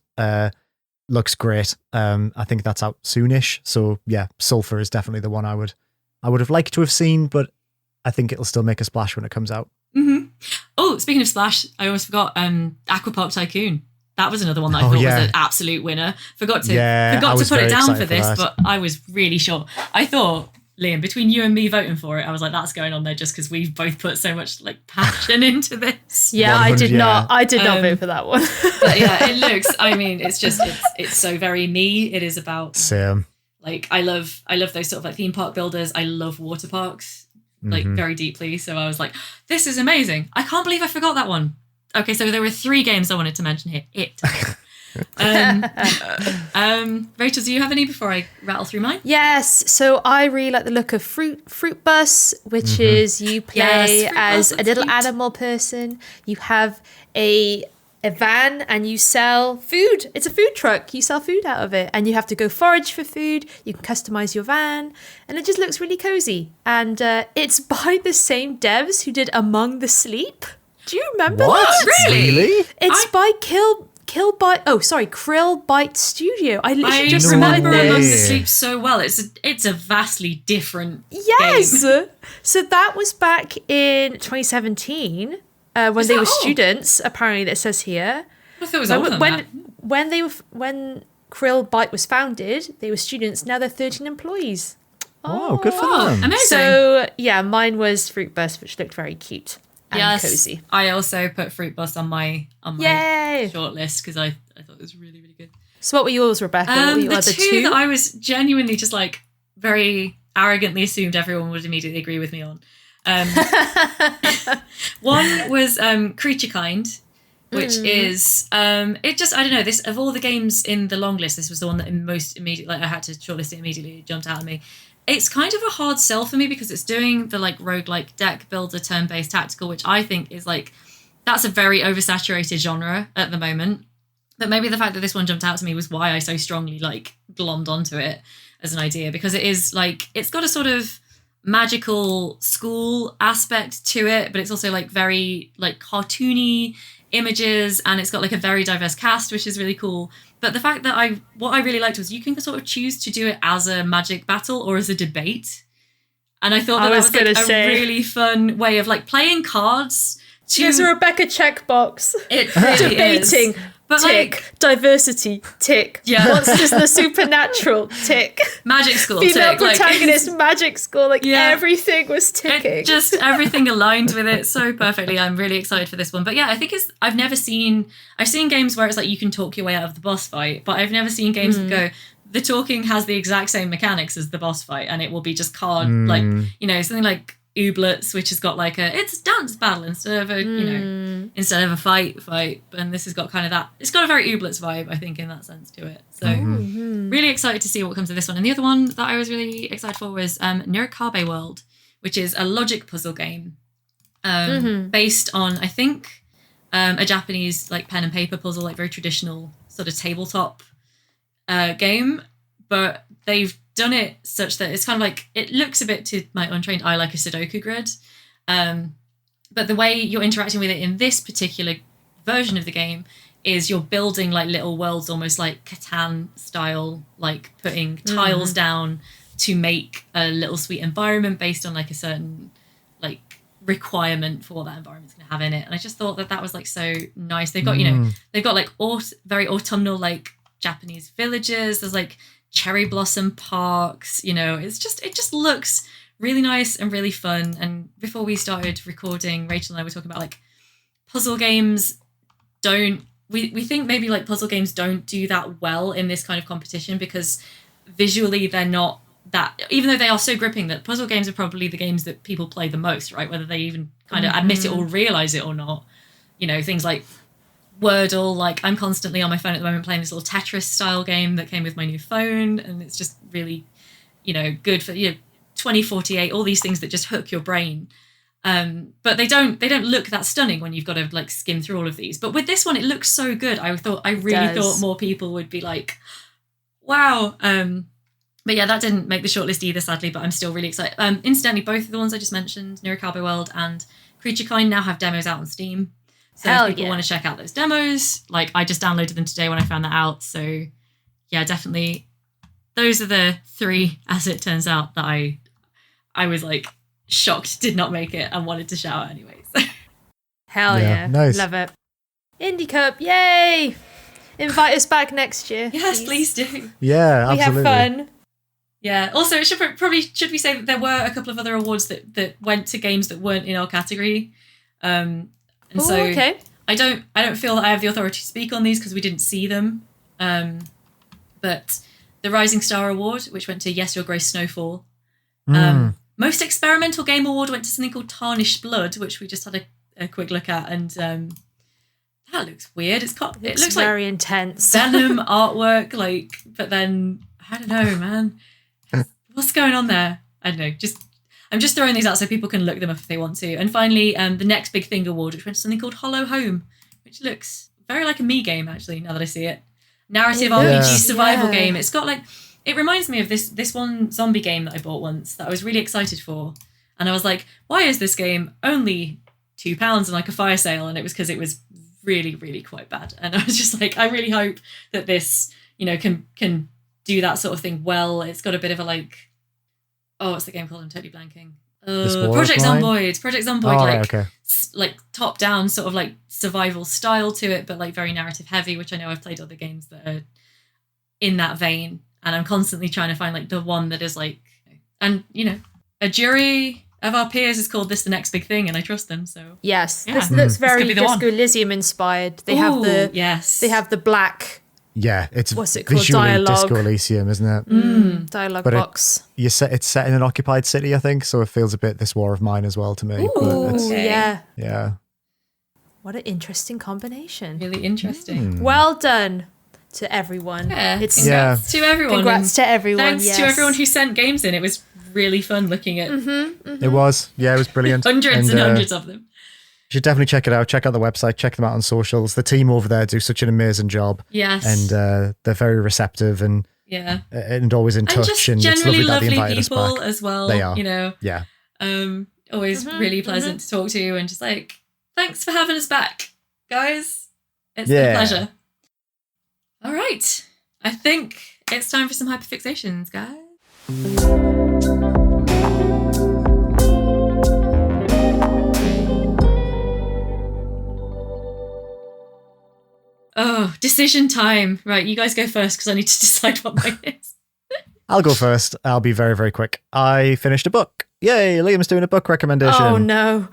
Looks great. I think that's out soonish. So yeah, Sulphur is definitely the one I would have liked to have seen, but I think it'll still make a splash when it comes out. Mm-hmm. Oh, speaking of splash, I almost forgot Aquapark Tycoon. That was another one that I thought was an absolute winner. Forgot to put it down for this, but I was really sure. I thought, Liam, between you and me voting for it, I was like, that's going on there just because we've both put so much like passion into this. Yeah, I did not. I did not vote for that one. But yeah, it looks. I mean, it's so very me. It is about Same. Like I love those sort of like theme park builders. I love water parks like very deeply. So I was like, this is amazing. I can't believe I forgot that one. Okay, so there were 3 games I wanted to mention here. Rachel, do you have any before I rattle through mine? Yes, so I really like the look of Fruit Bus, which is you play as a little animal person. You have a van and you sell food. It's a food truck. You sell food out of it and you have to go forage for food. You can customize your van and it just looks really cozy. And it's by the same devs who did Among the Sleep. Do you remember that? Really? It's by Krill Bite Studio. I literally I just remember remembered Among the this. Sleep so well. It's a vastly different Yes. game. So that was back in 2017 when they were students. Apparently, that says here. I thought it was older than that. When Krill Bite was founded, they were students. Now they're 13 employees. Oh, good for them. Amazing. So yeah, mine was Fruit Bus, which looked very cute and cozy. I also put Fruit Bus on my Yay! shortlist because I thought it was really, really good. So what were yours, Rebecca? What were your The other two that I was genuinely just like very arrogantly assumed everyone would immediately agree with me on. One was Creature Kind, which is it just, I don't know, this of all the games in the long list, this was the one that most immediately, like I had to shortlist it immediately, it jumped out at me. It's kind of a hard sell for me because it's doing the like roguelike deck builder turn-based tactical, which I think is like, that's a very oversaturated genre at the moment. But maybe the fact that this one jumped out to me was why I so strongly like glommed onto it as an idea, because it is like, it's got a sort of magical school aspect to it, but it's also like very like cartoony images and it's got like a very diverse cast, which is really cool. But the fact that what I really liked was you can sort of choose to do it as a magic battle or as a debate. And I thought that was like a really fun way of like playing cards. Here's a Rebecca checkbox. It really Debating. is. But tick. like, diversity. Tick. Yeah. Monsters in the supernatural. Tick. Magic school. Female tick. protagonist. Like, magic school. Like everything was ticking. Just everything aligned with it so perfectly. I'm really excited for this one. But yeah, I think I've seen games where it's like you can talk your way out of the boss fight, but I've never seen games that go, the talking has the exact same mechanics as the boss fight, and it will be just card like, you know, something like Ooblets, which has got like it's a dance battle instead of a fight, and this has got kind of that, it's got a very Ooblets vibe, I think, in that sense to it. So really excited to see what comes of this one. And the other one that I was really excited for was Nurikabe World, which is a logic puzzle game based on, I think, a Japanese like pen and paper puzzle, like very traditional sort of tabletop game, but they've done it such that it's kind of like, it looks a bit to my untrained eye like a Sudoku grid, but the way you're interacting with it in this particular version of the game is you're building like little worlds, almost like Catan style, like putting tiles down to make a little sweet environment based on like a certain like requirement for what that environment's going to have in it. And I just thought that was like so nice. They've got they've got like very autumnal like Japanese villages. There's like cherry blossom parks, you know, it just looks really nice and really fun. And before we started recording, Rachel and I were talking about like puzzle games we think maybe like puzzle games don't do that well in this kind of competition because visually they're not that, even though they are so gripping, that puzzle games are probably the games that people play the most, right? Whether they even kind of admit it or realize it or not. You know, things like Wordle, like I'm constantly on my phone at the moment playing this little Tetris style game that came with my new phone, and it's just really, you know, good for, you know, 2048, all these things that just hook your brain. But they don't look that stunning when you've got to like skim through all of these. But with this one, it looks so good. I really thought more people would be like, wow. But yeah, that didn't make the shortlist either, sadly, but I'm still really excited. Incidentally, both of the ones I just mentioned, Neuro Cowboy World and Creature Kind, now have demos out on Steam. So if people want to check out those demos, like I just downloaded them today when I found that out. So yeah, definitely those are the 3, as it turns out, that I was like shocked did not make it and wanted to shout out anyways. Hell yeah. Nice. Love it. Indie Cup, yay! Invite us back next year. Yes, please do. Yeah, absolutely. We have fun. Yeah. Also, it should we say that there were a couple of other awards that went to games that weren't in our category. Okay. I don't feel that I have the authority to speak on these because we didn't see them. But the Rising Star Award, which went to Yes, Your Grace Snowfall. Most Experimental Game Award went to something called Tarnished Blood, which we just had a quick look at, and that looks weird. It looks very like intense. Venom artwork, like, but then I don't know, man. What's going on there? I don't know. I'm just throwing these out so people can look them up if they want to. And finally, the Next Big Thing Award, which went to something called Hollow Home, which looks very like a me game, actually, now that I see it. Narrative RPG survival game. It's got like, it reminds me of this one zombie game that I bought once that I was really excited for. And I was like, why is this game only £2 on like a fire sale? And it was because it was really, really quite bad. And I was just like, I really hope that this, can do that sort of thing well. It's got a bit of a like, what's the game called? I'm totally blanking. Project Zomboid. Project Zomboid, like top down sort of like survival style to it, but like very narrative heavy, which I know I've played other games that are in that vein, and I'm constantly trying to find like the one that is like, and a jury of our peers is called this the next big thing, and I trust them. So yes, this looks very Disco Elysium inspired. They have the black. Yeah, it's what's it called? visually Dialogue. Disco Elysium, isn't it? Dialogue but box. It's set in an occupied city, I think, so it feels a bit This War of Mine as well to me. Ooh, yeah. What an interesting combination. Really interesting. Well done to everyone. Yeah, congrats to everyone. Congrats to everyone. Thanks to everyone who sent games in. It was really fun looking at. It was. Yeah, it was brilliant. Hundreds and hundreds of them. You should definitely check it out. Check out the website. Check them out on socials. The team over there do such an amazing job. Yes. And they're very receptive and always in touch. Just and it's generally lovely that they lovely invited people us back. as well. They are. Yeah. Always really pleasant to talk to, and just like, thanks for having us back, guys. It's been a pleasure. All right. I think it's time for some hyperfixations, guys. Oh, decision time. Right, you guys go first because I need to decide what mine is. I'll go first. I'll be very, very quick. I finished a book. Yay, Liam's doing a book recommendation. Oh, no.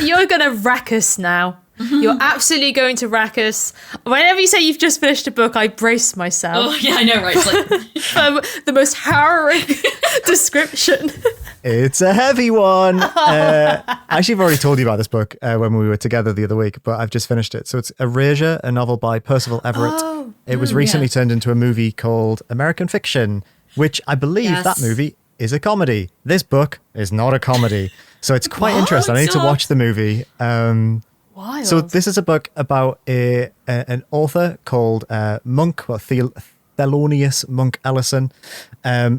You're going to rack us now. You're absolutely going to rack us. Whenever you say you've just finished a book, I brace myself. Oh, yeah, I know, right? It's like... the most harrowing description. It's a heavy one. Actually, I've already told you about this book when we were together the other week, but I've just finished it. So it's Erasure, a novel by Percival Everett. It was recently turned into a movie called American Fiction, which I believe that movie is a comedy. This book is not a comedy. So it's quite interesting. I need to watch the movie. Wild. So this is a book about an author called Thelonious Monk Ellison,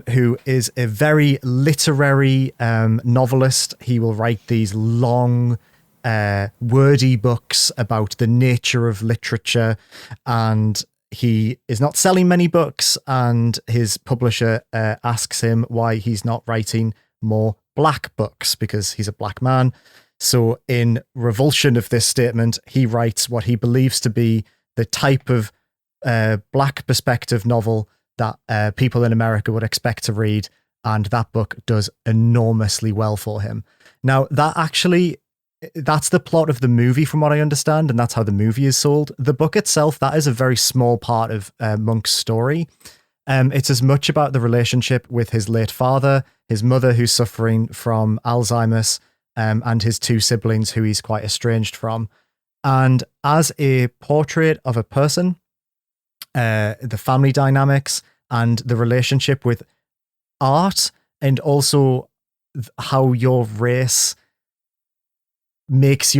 who is a very literary novelist. He will write these long, wordy books about the nature of literature, and he is not selling many books, and his publisher asks him why he's not writing more black books because he's a black man. So in revulsion of this statement, he writes what he believes to be the type of black perspective novel that people in America would expect to read. And that book does enormously well for him. Now, that's the plot of the movie from what I understand. And that's how the movie is sold. The book itself, that is a very small part of Monk's story. It's as much about the relationship with his late father, his mother who's suffering from Alzheimer's, and his two siblings who he's quite estranged from. And as a portrait of a person, the family dynamics and the relationship with art and also how your race makes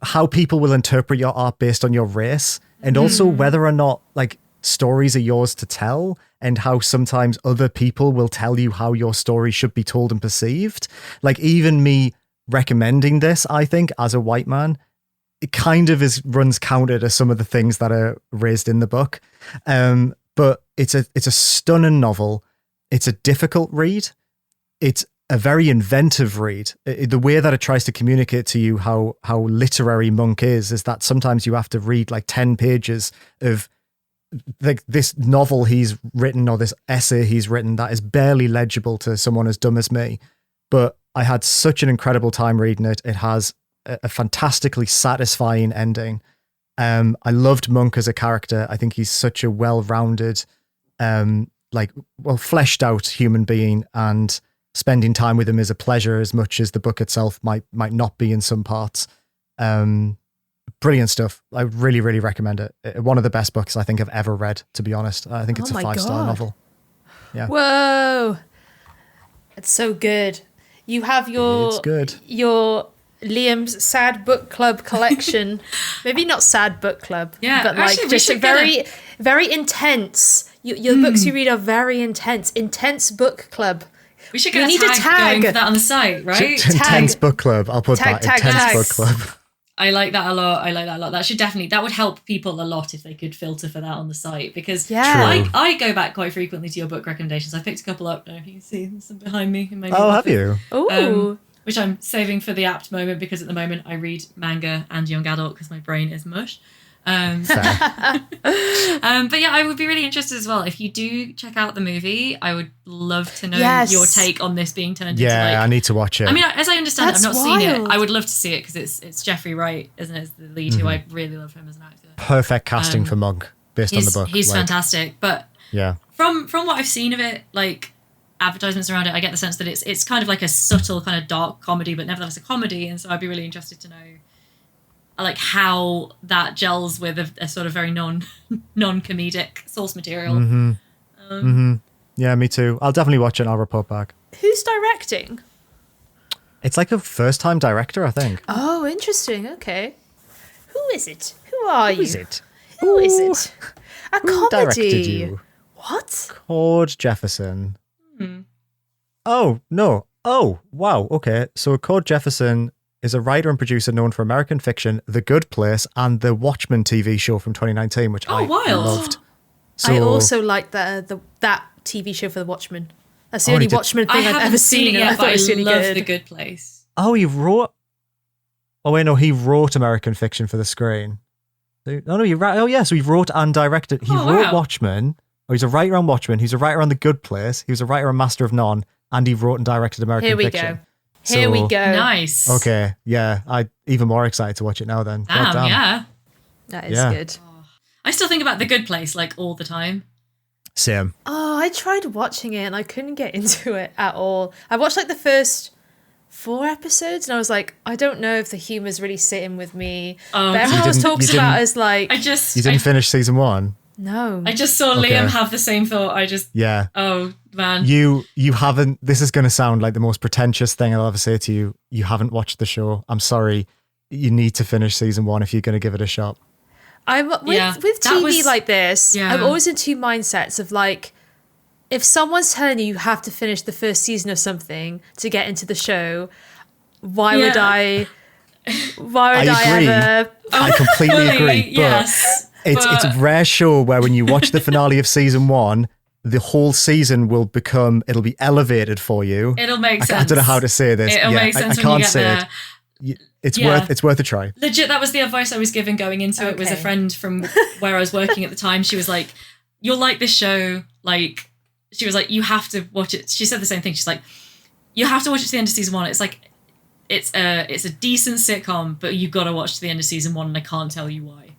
how people will interpret your art based on your race, and also whether or not like stories are yours to tell, and how sometimes other people will tell you how your story should be told and perceived. Like even me recommending this, I think, as a white man, it kind of runs counter to some of the things that are raised in the book. But it's a stunning novel. It's a difficult read. It's a very inventive read. The way that it tries to communicate to you how literary Monk is that sometimes you have to read like 10 pages of like this novel he's written or this essay he's written that is barely legible to someone as dumb as me. But I had such an incredible time reading it. It has a fantastically satisfying ending. I loved Monk as a character. I think he's such a well-rounded, fleshed out human being, and spending time with him is a pleasure as much as the book itself might not be in some parts. Brilliant stuff. I really, really recommend it. One of the best books I think I've ever read, to be honest. I think it's a 5-star novel. Yeah. Whoa. It's so good. You have It's good. your Liam's sad book club collection. Maybe not sad book club, but like actually, just a very intense. Your books you read are very intense book club. We should get a tag going for that on the site, right? Intense book club. I'll put that. Intense book club. I like that a lot. That would help people a lot if they could filter for that on the site, because I go back quite frequently to your book recommendations. I picked a couple up. I don't know if you can see some behind me. In my have you? Ooh. Which I'm saving for the apt moment, because at the moment I read manga and young adult because my brain is mush. But yeah, I would be really interested as well. If you do check out the movie, I would love to know your take on this being turned into I need to watch it. I mean, as I understand it, I've not seen it. wild. I would love to see it because it's Jeffrey Wright, isn't it? As the lead, who I really love him as an actor. Perfect casting for Monk based on the book. He's fantastic. But yeah, from what I've seen of it, like advertisements around it, I get the sense that it's kind of like a subtle kind of dark comedy, but nevertheless a comedy. And so I'd be really interested to know like how that gels with a sort of very non-comedic source material. Yeah, me too. I'll definitely watch it and I'll report back. Who's directing? It's like a first-time director, I think. Oh, interesting. Okay. Who is it? Who are you? Who is it? Who is it? A Who comedy. directed you? What? Cord Jefferson. Oh, no. Oh, wow. Okay. So Cord Jefferson is a writer and producer known for American Fiction, The Good Place, and the Watchmen TV show from 2019, which I loved. I also like that TV show for The Watchmen. That's the only Watchmen thing I've ever seen. It yet, I thought it was really love good. The Good Place. Oh, he wrote American Fiction for the screen. So he wrote and directed. He wrote Watchmen. Oh, he's a writer on Watchmen. He's a writer on The Good Place. He was a writer on Master of None, and he wrote and directed American Fiction. Here we go. Nice. Okay, yeah. I'm even more excited to watch it now then. Damn, yeah. That is good. I still think about The Good Place like all the time. Same. Oh, I tried watching it and I couldn't get into it at all. I watched like the first 4 episodes and I was like, I don't know if the humor's really sitting with me. But everyone always talks about it as like... You didn't finish season 1? No. I just saw Liam have the same thought. Yeah. Oh, man. You haven't... This is going to sound like the most pretentious thing I'll ever say to you. You haven't watched the show. I'm sorry. You need to finish season 1 if you're going to give it a shot. With TV like this, I'm always in 2 mindsets of like, if someone's telling you have to finish the first season of something to get into the show, why would I agree. ever... I completely agree. But it's a rare show where when you watch the finale of season 1, the whole season it'll be elevated for you. It'll make sense. I don't know how to say this. It'll make sense I when can't you get say there. it. It's worth a try. Legit, that was the advice I was given going into it. Was a friend from where I was working at the time. She was like, "You'll like this show." Like, she was like, "You have to watch it." She said the same thing. She's like, "You have to watch it to the end of season 1." It's like, it's a decent sitcom, but you've got to watch to the end of season 1, and I can't tell you why.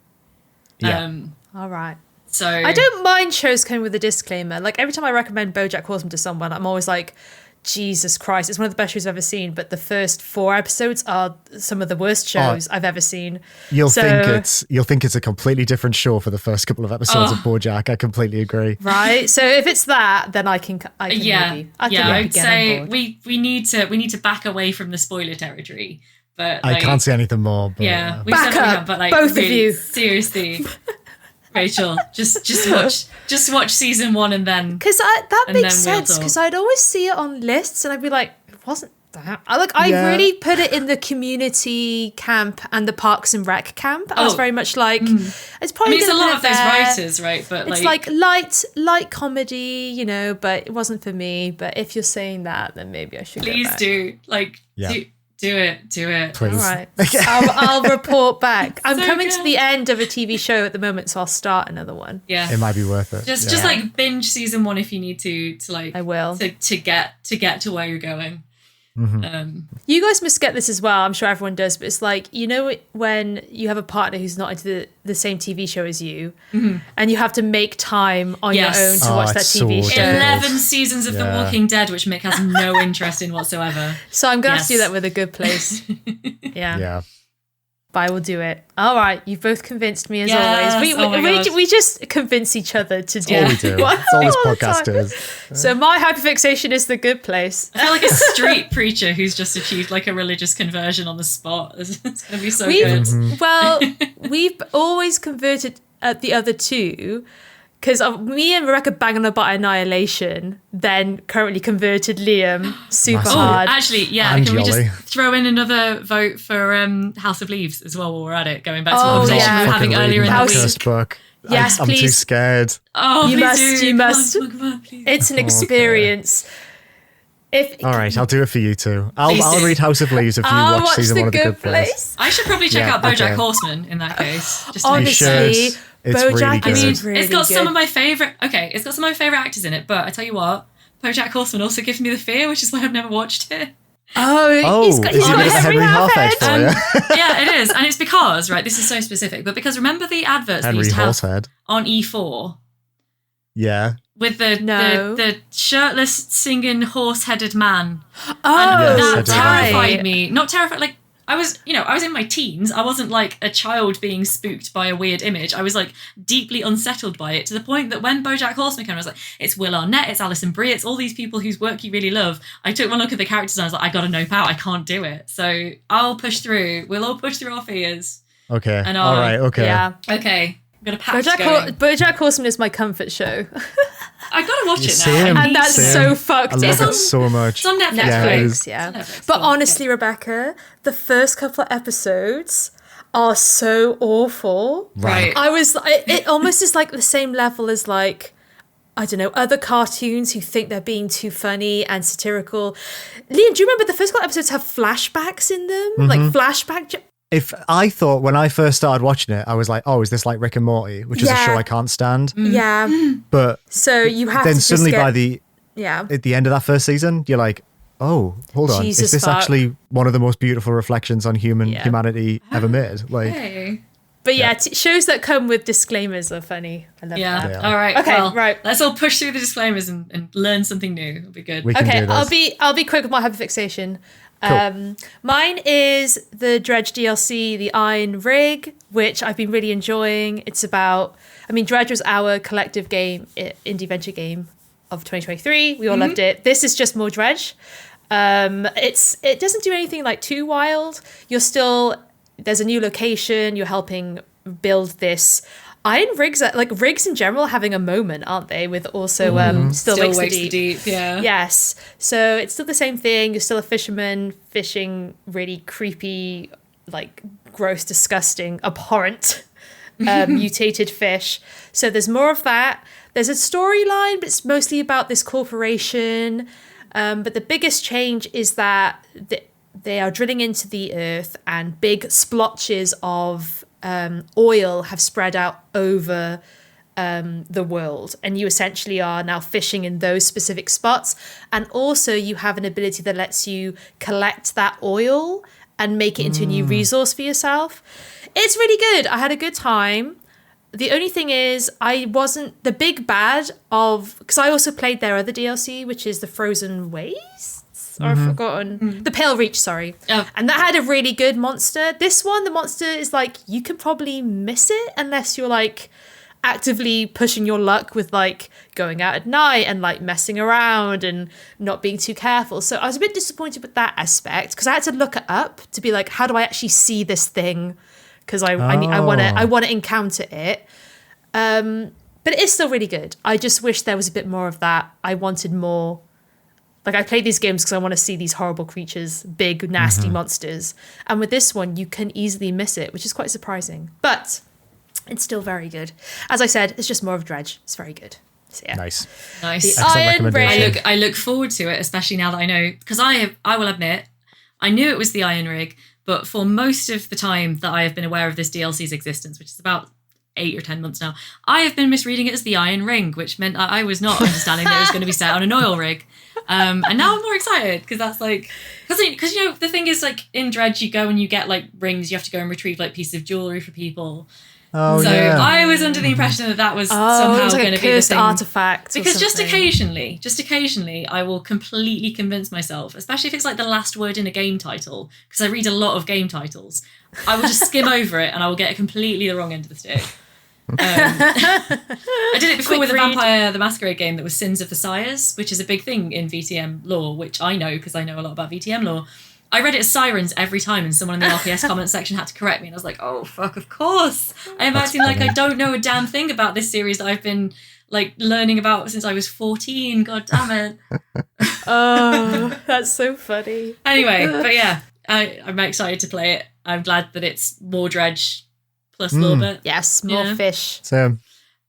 Yeah. All right. So I don't mind shows coming with a disclaimer. Like every time I recommend BoJack Horseman to someone, I'm always like, Jesus Christ, it's one of the best shows I've ever seen, but the first 4 episodes are some of the worst shows I've ever seen. You'll think it's a completely different show for the first couple of episodes of BoJack. I completely agree. Right? So if it's that, then I can maybe I'd get say on board. we need to back away from the spoiler territory. But I can't say anything more. But, yeah, we Back definitely up, have, but like both of really, you. Seriously, Rachel, just watch season 1 and then Because that and makes then we'll sense, talk. because I'd always see it on lists and I'd be like, it wasn't that. I really put it in the community camp and the Parks and Rec camp. I was very much like, it's probably it's a gonna lot put of it those there. writers, right? But It's like light comedy, you know, but it wasn't for me. But if you're saying that, then maybe I should please go back. do it. Please. All right. I'll report back. I'm So coming to good. the end of a TV show at the moment, so I'll start another one. Yeah. It might be worth it. Just like binge season 1 if you need to like I will. to get to where you're going. You guys must get this as well. I'm sure everyone does, but it's like, you know, when you have a partner who's not into the same TV show as you, and you have to make time on Yes. your own to watch that it's TV so show. difficult. 11 seasons of The Yeah. Walking Dead, which Mick has no interest in whatsoever. So I'm going to have to do Yes. that with A Good Place. Yeah. Yeah. But I will do it. All right. You've both convinced me as Yes. always. Oh my God. We just convince each other to do All we do. what- It's all this all the time. podcast is. So my hyperfixation is The Good Place. I feel like a street preacher who's just achieved like a religious conversion on the spot. It's going to be so good. Well, we've always converted at the other two because me and Rebecca bang on about Annihilation, then currently converted Liam super Massive. hard. Actually, yeah, And can we Jolly. just throw in another vote for House of Leaves as well while we're at it, going back to the Oh, conversation yeah. we were having Fucking earlier in read the my House- week. cursed book. Yes, I'm too please. scared. Oh, You please must, do. you Come on, must. come on, please. It's an experience. If All right, I'll do it for you too. I'll do. read House of Leaves if you I'll watch season The 1 of The Good Good Place. I should probably check Yeah, out BoJack okay. Horseman in that case. Just to make You honestly, should. It's BoJack really good. is I mean, really it's got some good. of my favorite. Okay, it's got some of my favorite actors in it. But I tell you what, BoJack Horseman also gives me the fear, which is why I've never watched it. Oh, he's got is it a bit of a Henry Halfhead for Um, you? Yeah, it is, and it's because this is so specific. But because remember the adverts they Henry used to have Horsehead. on E4 Yeah. with the shirtless singing horse-headed man. Oh, Yes, I That do. terrified right. me. Not terrified, like I was in my teens. I wasn't like a child being spooked by a weird image. I was like deeply unsettled by it to the point that when BoJack Horseman came, I was like, it's Will Arnett, it's Alison Brie, it's all these people whose work you really love. I took one look at the characters and I was like, I gotta nope out. I can't do it. So I'll push through. We'll all push through our fears. Okay. And All right. Okay. Yeah. Okay, I'm gonna pack going. BoJack Horseman is my comfort show. I gotta watch it now. Same. I And need that's to. so fucked I love up. it so much. It's on Netflix. Yeah, it right? is. Yeah. It's on Netflix. But Cool. honestly, Rebecca, the first couple of episodes are so awful. Right. I was, it almost is like the same level as like, I don't know, other cartoons who think they're being too funny and satirical. Liam, do you remember the first couple of episodes have flashbacks in them? Like flashback. If I thought when I first started watching it, I was like, oh, is this like Rick and Morty, which is a Yeah. show I can't stand. Yeah. But So you have then to suddenly just by get, yeah. at the end of that first season, you're like, oh, hold on, Jesus is this fuck. actually one of the most beautiful reflections on Yeah. humanity ever made? Like, Hey. But yeah, shows that come with disclaimers are funny. I love Yeah. that. Yeah. All right. Okay, well, right. Let's all push through the disclaimers and learn something new. It'll be good. we can Okay, do this. I'll be quick with my hyperfixation. Cool. Mine is the Dredge DLC, the Iron Rig, which I've been really enjoying. It's about, I mean, Dredge was our collective game, indie venture game of 2023. We all loved it. This is just more Dredge. It doesn't do anything like too wild. There's a new location. You're helping build this. Iron rigs, rigs in general, are having a moment, aren't they? With also still wakes the deep. Yeah. Yes. So it's still the same thing. You're still a fisherman fishing really creepy, like gross, disgusting, abhorrent, mutated fish. So there's more of that. There's a storyline, but it's mostly about this corporation. But the biggest change is that they are drilling into the earth and big splotches of oil have spread out over the world, and you essentially are now fishing in those specific spots. And also you have an ability that lets you collect that oil and make it into a new resource for yourself. It's really good. I had a good time. The only thing is, I wasn't the big bad of, because I also played their other DLC, which is the Frozen Wastes, or I've forgotten, the Pale Reach, sorry. Oh. And that had a really good monster. This one, the monster is like, you can probably miss it unless you're like actively pushing your luck with like going out at night and like messing around and not being too careful. So I was a bit disappointed with that aspect, because I had to look it up to be like, how do I actually see this thing? Because I want to encounter it. But it is still really good. I just wish there was a bit more of that. I wanted more. Like, I played these games because I want to see these horrible creatures, big, nasty monsters. And with this one, you can easily miss it, which is quite surprising. But it's still very good. As I said, it's just more of Dredge. It's very good. So, yeah. Nice. The Excellent Iron recommendation. Ring. I look forward to it, especially now that I know, because I will admit, I knew it was the Iron Rig, but for most of the time that I have been aware of this DLC's existence, which is about 8 or 10 months now, I have been misreading it as the Iron Ring, which meant I was not understanding that it was going to be set on an oil rig. And now I'm more excited, because that's like, because you know, the thing is, like, in Dredge, you go and you get like rings, you have to go and retrieve like pieces of jewelry for people. Oh, So yeah. I was under the impression that that was It somehow was like going a to be the cursed thing. artifact. or Because just something. occasionally, I will completely convince myself, especially if it's like the last word in a game title, because I read a lot of game titles, I will just skim over it and I will get completely the wrong end of the stick. I did it before Quick with the read. Vampire the Masquerade game that was Sins of the Sires, which is a big thing in VTM lore, which I know because I know a lot about VTM lore. I read it as Sirens every time, and someone in the RPS comment section had to correct me, and I was like, oh, fuck, of course. I am acting like I don't know a damn thing about this series that I've been like learning about since I was 14. God damn it. Oh, that's so funny. Anyway, but yeah, I'm excited to play it. I'm glad that it's more Dredge plus a little bit. Yes, more Yeah. fish. So,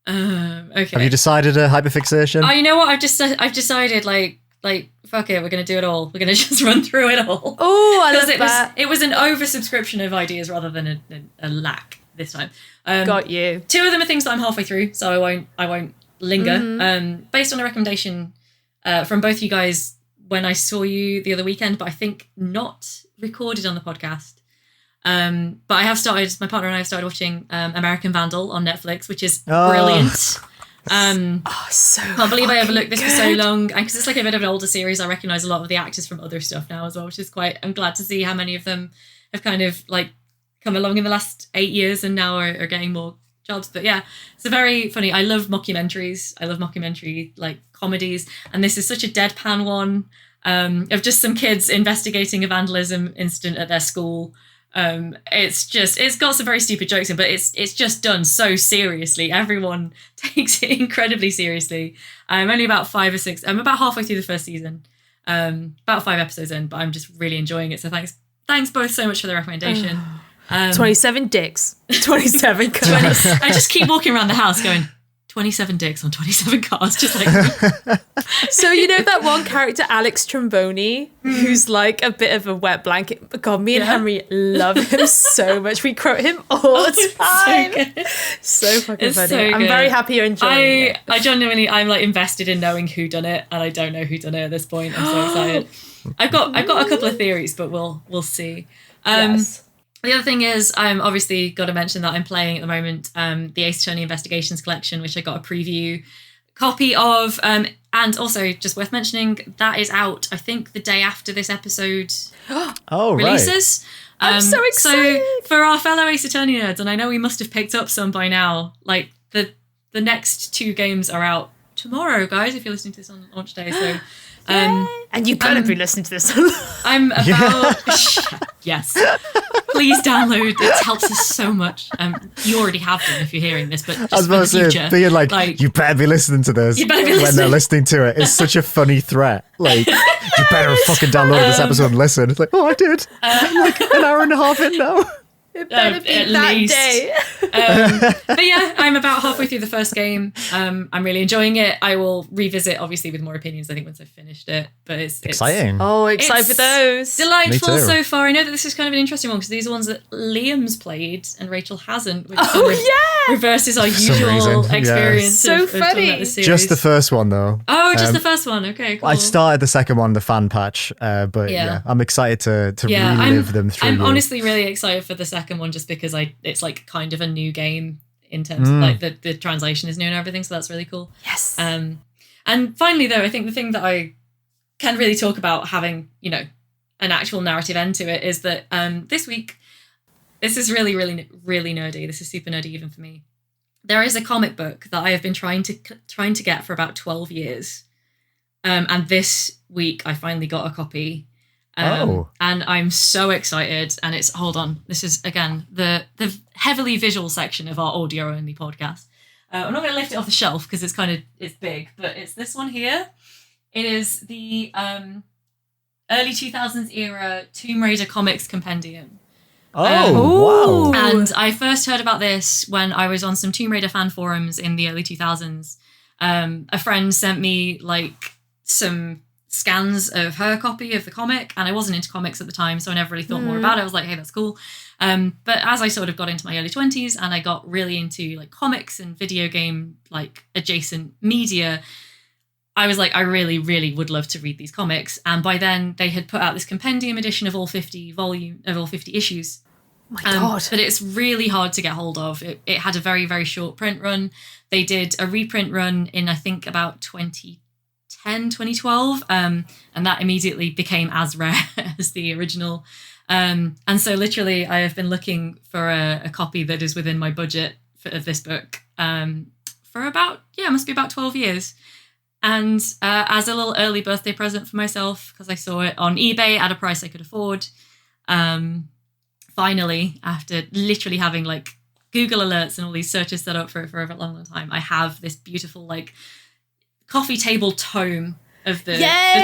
Okay. have you decided a hyperfixation? You know what? I've decided like fuck it, we're gonna do it all. We're gonna just run through it all. Oh, I love Because that. it was an oversubscription of ideas rather than a lack this time. Got you. 2 of them are things that I'm halfway through, so I won't linger. Mm-hmm. Based on a recommendation from both you guys when I saw you the other weekend, but I think not recorded on the podcast. But I have started. My partner and I have started watching American Vandal on Netflix, which is brilliant. Oh, so Can't believe I overlooked this for so good. long. And because it's like a bit of an older series, I recognise a lot of the actors from other stuff now as well, which is quite. I'm glad to see how many of them have kind of like come along in the last 8 years and now are getting more jobs. But yeah, it's a very funny. I love mockumentaries. I love mockumentary like comedies, and this is such a deadpan one of just some kids investigating a vandalism incident at their school. It's got some very stupid jokes in, but it's just done so seriously. Everyone takes it incredibly seriously. I'm only about 5 or 6. I'm about halfway through the first season, about 5 episodes in, but I'm just really enjoying it. So thanks both so much for the recommendation. 27 dicks. 27 cars. I just keep walking around the house going 27 dicks on 27 cars, just like So you know that one character, Alex Tromboni, who's like a bit of a wet blanket. God, me and Yeah. Henry love him so much. We quote him all the time. so good. So fucking It's funny. so I'm good. very happy you're enjoying it. I genuinely, I'm like invested in knowing who done it, and I don't know who done it at this point. I'm so excited. I've got a couple of theories, but we'll see. Yes. The other thing is, I'm obviously got to mention that I'm playing at the moment the Ace Attorney Investigations collection, which I got a preview copy of, and also just worth mentioning that is out, I think, the day after this episode Oh, right. releases. I'm so excited. So for our fellow Ace Attorney nerds, and I know we must have picked up some by now, like the next 2 games are out tomorrow, guys, if you're listening to this on launch day. So And you better be listening to this. I'm about yes. Please download. It helps us so much. You already have them if you're hearing this, but just I was for about the to future, say, being like, you better be listening to this You better be when they're listening. listening to it. It's such a funny threat. Like, you better fucking download this episode and listen. It's like, oh, I did. I'm like an hour and a half in now. It better be at that least. day. But yeah, I'm about halfway through the first game. I'm really enjoying it. I will revisit, obviously, with more opinions, I think, once I've finished it. But it's Exciting. Oh, excited for It's those. delightful Me too. so far. I know that this is kind of an interesting one because these are ones that Liam's played and Rachel hasn't, which Oh, kind of yeah. reverses our some usual reason, yeah. experience. So of talking funny. about this series. Just the first one, though. Oh, just the first one. Okay, cool. I started the second one, the fan patch, but yeah, I'm excited to relive them through. I'm you. honestly really excited for the second one just because it's like kind of a new game in terms of like the translation is new and everything. So that's really cool. Yes. And finally, though, I think the thing that I can really talk about having, you know, an actual narrative end to it is that this week, this is really, really, really nerdy. This is super nerdy even for me. There is a comic book that I have been trying to get for about 12 years. And this week I finally got a copy. And I'm so excited. And it's, hold on, this is, again, the heavily visual section of our audio-only podcast. I'm not going to lift it off the shelf because it's big, but it's this one here. It is the early 2000s era Tomb Raider comics compendium. Wow. And I first heard about this when I was on some Tomb Raider fan forums in the early 2000s. A friend sent me like some scans of her copy of the comic, and I wasn't into comics at the time, so I never really thought more about it. I was like, hey, that's cool. But as I sort of got into my early 20s and I got really into like comics and video game like adjacent media, I was like, I really, really would love to read these comics. And by then they had put out this compendium edition of all 50 issues. Oh my God. But it's really hard to get hold of. It had a very, very short print run. They did a reprint run in, I think, about 2010, 2012. And that immediately became as rare as the original. And so literally I have been looking for a copy that is within my budget of this book for about, must be about 12 years. And as a little early birthday present for myself, because I saw it on eBay at a price I could afford, finally, after literally having like Google alerts and all these searches set up for a long, long time, I have this beautiful like coffee table tome of the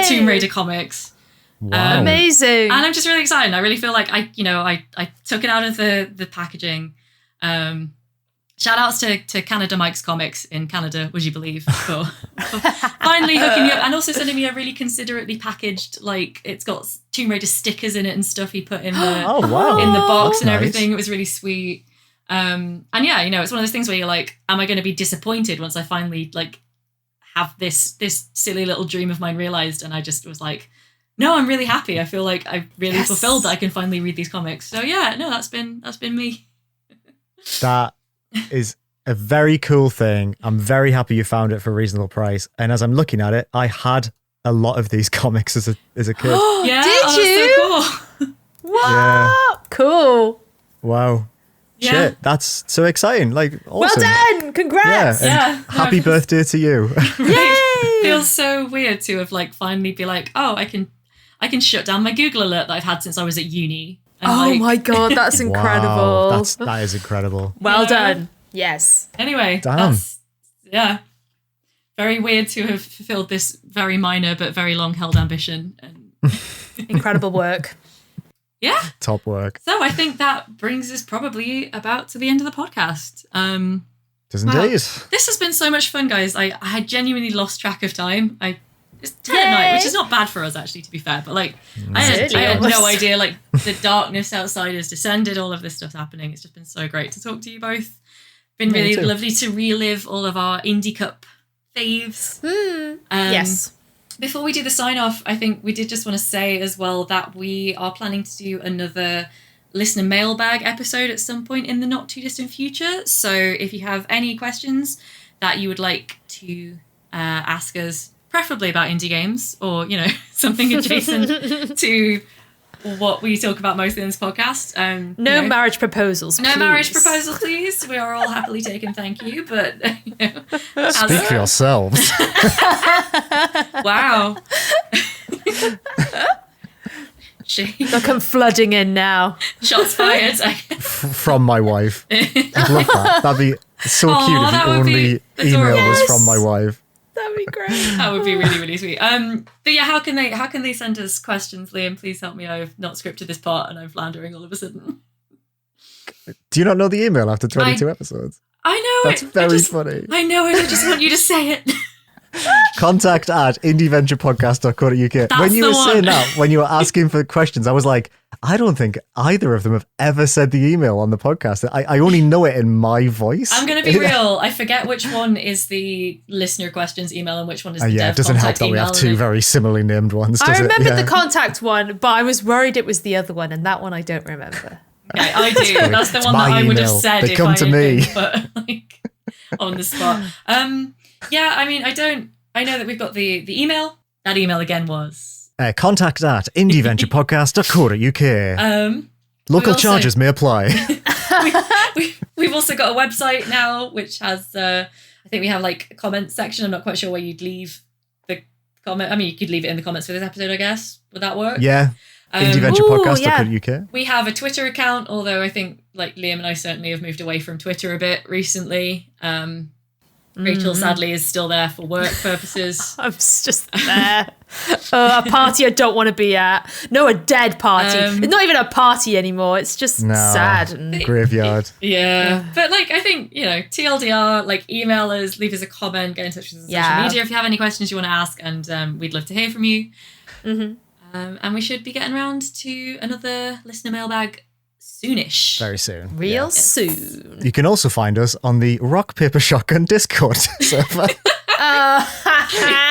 Tomb Raider comics. Wow. Amazing. And I'm just really excited. I really feel like I took it out of the packaging. Shout outs to Canada Mike's Comics in Canada, would you believe, for finally hooking me up and also sending me a really considerately packaged, like it's got Tomb Raider stickers in it and stuff he put in the in the box and everything. It was really sweet. And yeah, you know, it's one of those things where you're like, am I going to be disappointed once I finally like have this silly little dream of mine realized? And I just was like, no, I'm really happy. I feel like I've really fulfilled that I can finally read these comics. So yeah, no, that's been me. That is a very cool thing. I'm very happy you found it for a reasonable price. And as I'm looking at it, I had a lot of these comics as a kid. Yeah, did you? So cool. Wow. Yeah. Cool. Wow. Yeah. Shit, that's so exciting. Like, awesome. Well done. Congrats. Yeah. Happy birthday to you. It feels so weird to have like finally be like, oh, I can shut down my Google alert that I've had since I was at uni. And Oh my God, that's incredible. Wow, that is incredible. Well done. Yes. Anyway, Damn. that's very weird to have fulfilled this very minor but very long-held ambition. And Incredible work. yeah. Top work. So I think that brings us probably about to the end of the podcast. Does Wow. indeed. This has been so much fun, guys. I had genuinely lost track of time. It's 10 at night, which is not bad for us, actually, to be fair. But like, I had no idea. Like, the darkness outside has descended. All of this stuff's happening. It's just been so great to talk to you both. Been really lovely to relive all of our Indie Cup faves. Yes. Before we do the sign off, I think we did just want to say as well that we are planning to do another listener mailbag episode at some point in the not too distant future. So if you have any questions that you would like to ask us, preferably about indie games or, you know, something adjacent to what we talk about mostly in this podcast. No marriage proposals, No please. marriage proposals, please. We are all happily taken, thank you. But, you know, Speak for yourselves. wow. They'll come flooding in now. Shots fired. From my wife. I'd love that. That'd be so cute if that the would only be email adorable. was from my wife. That'd be great. That would be really, really sweet. But yeah, how can they send us questions, Liam? Please help me. I've not scripted this part and I'm floundering all of a sudden. Do you not know the email after 22 episodes? I know That's it. very funny. I know it. I just want you to say it. Contact at indieventurepodcast.co.uk. That's When you the were saying one. that, when you were asking for questions, I was like, I don't think either of them have ever said the email on the podcast. I only know it in my voice. I'm going to be real. I forget which one is the listener questions email and which one is the Yeah, dev it doesn't help contact that we have email, two and very similarly named ones, does I it? remember Yeah. the contact one, but I was worried it was the other one, and that one I don't remember. Okay, I do. That's the It's one that my I would have email. said They if come I to had me. been put like, on the spot. Yeah, I mean, I know that we've got the email. That email again was... Contact at indieventurepodcast.co.uk. Local also- charges may apply. We've also got a website now, which has, I think we have like a comment section. I'm not quite sure where you'd leave the comment. I mean, you could leave it in the comments for this episode, I guess. Would that work? Yeah. indieventurepodcast.co.uk. We have a Twitter account, although I think like Liam and I certainly have moved away from Twitter a bit recently. Rachel sadly is still there for work purposes. I'm just there. A party I don't want to be at. No, a dead party. It's not even a party anymore. It's just sad. And Graveyard. Yeah. But like, I think, TLDR, like email us, leave us a comment, get in touch with us on social media if you have any questions you want to ask, and we'd love to hear from you. Mm-hmm. And we should be getting around to another listener mailbag soonish. Very soon. Real soon. You can also find us on the Rock Paper Shotgun Discord server.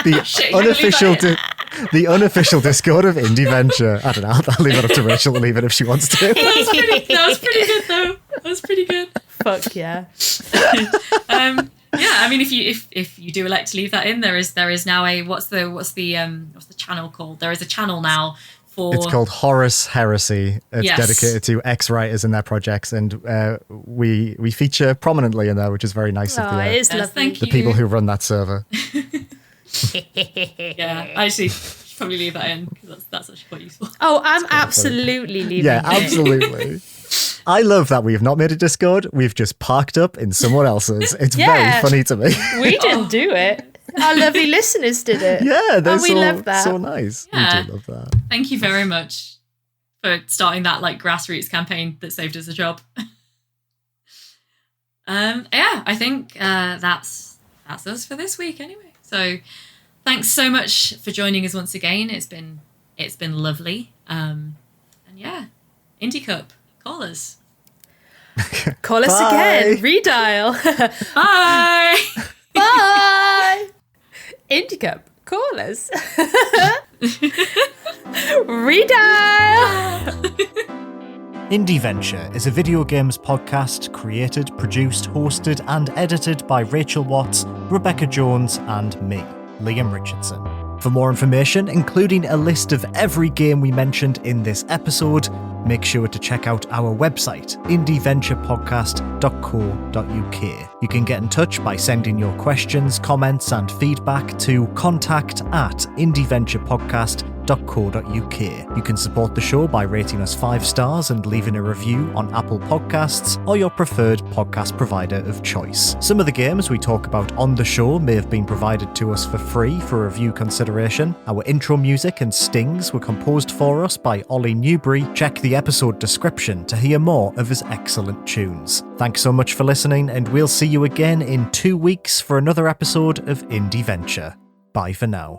The unofficial Discord of Indie Venture. I don't know. I'll leave it up to Rachel to leave it if she wants to. That was pretty good though. That was pretty good. Fuck yeah. Yeah, I mean, if you do elect to leave that in, there is now a what's the channel called? There is a channel now for. It's called Horus Heresy. It's Yes. dedicated to ex-writers and their projects, and we feature prominently in there, which is very nice of It is Yes, lovely. thank the you. people who run that server. Yeah, I actually should probably leave that in because that's actually quite useful. Oh, I'm absolutely leaving. Yeah, it. absolutely. I love that we've not made a Discord. We've just parked up in someone else's. It's Yeah. very funny to me. We didn't do it. Our lovely listeners did it. Yeah, they're we love that. so nice. Yeah. We do love that. Thank you very much for starting that like grassroots campaign that saved us a job. Yeah, I think that's us for this week anyway. So thanks so much for joining us once again. It's been lovely. And yeah, Indie Cup, call us. Call us Bye. again. Redial. Bye. Bye. Indie Cup, call us. Redial. Indie Venture is a video games podcast created, produced, hosted, and edited by Rachel Watts, Rebecca Jones, and me, Liam Richardson. For more information, including a list of every game we mentioned in this episode, make sure to check out our website, indieventurepodcast.co.uk. You can get in touch by sending your questions, comments, and feedback to contact@indieventurepodcast.co.uk. You can support the show by rating us 5 stars and leaving a review on Apple Podcasts or your preferred podcast provider of choice. Some of the games we talk about on the show may have been provided to us for free for review consideration. Our intro music and stings were composed for us by Ollie Newbury. Check the episode description to hear more of his excellent tunes. Thanks so much for listening, and we'll see you again in 2 weeks for another episode of Indie Venture. Bye for now.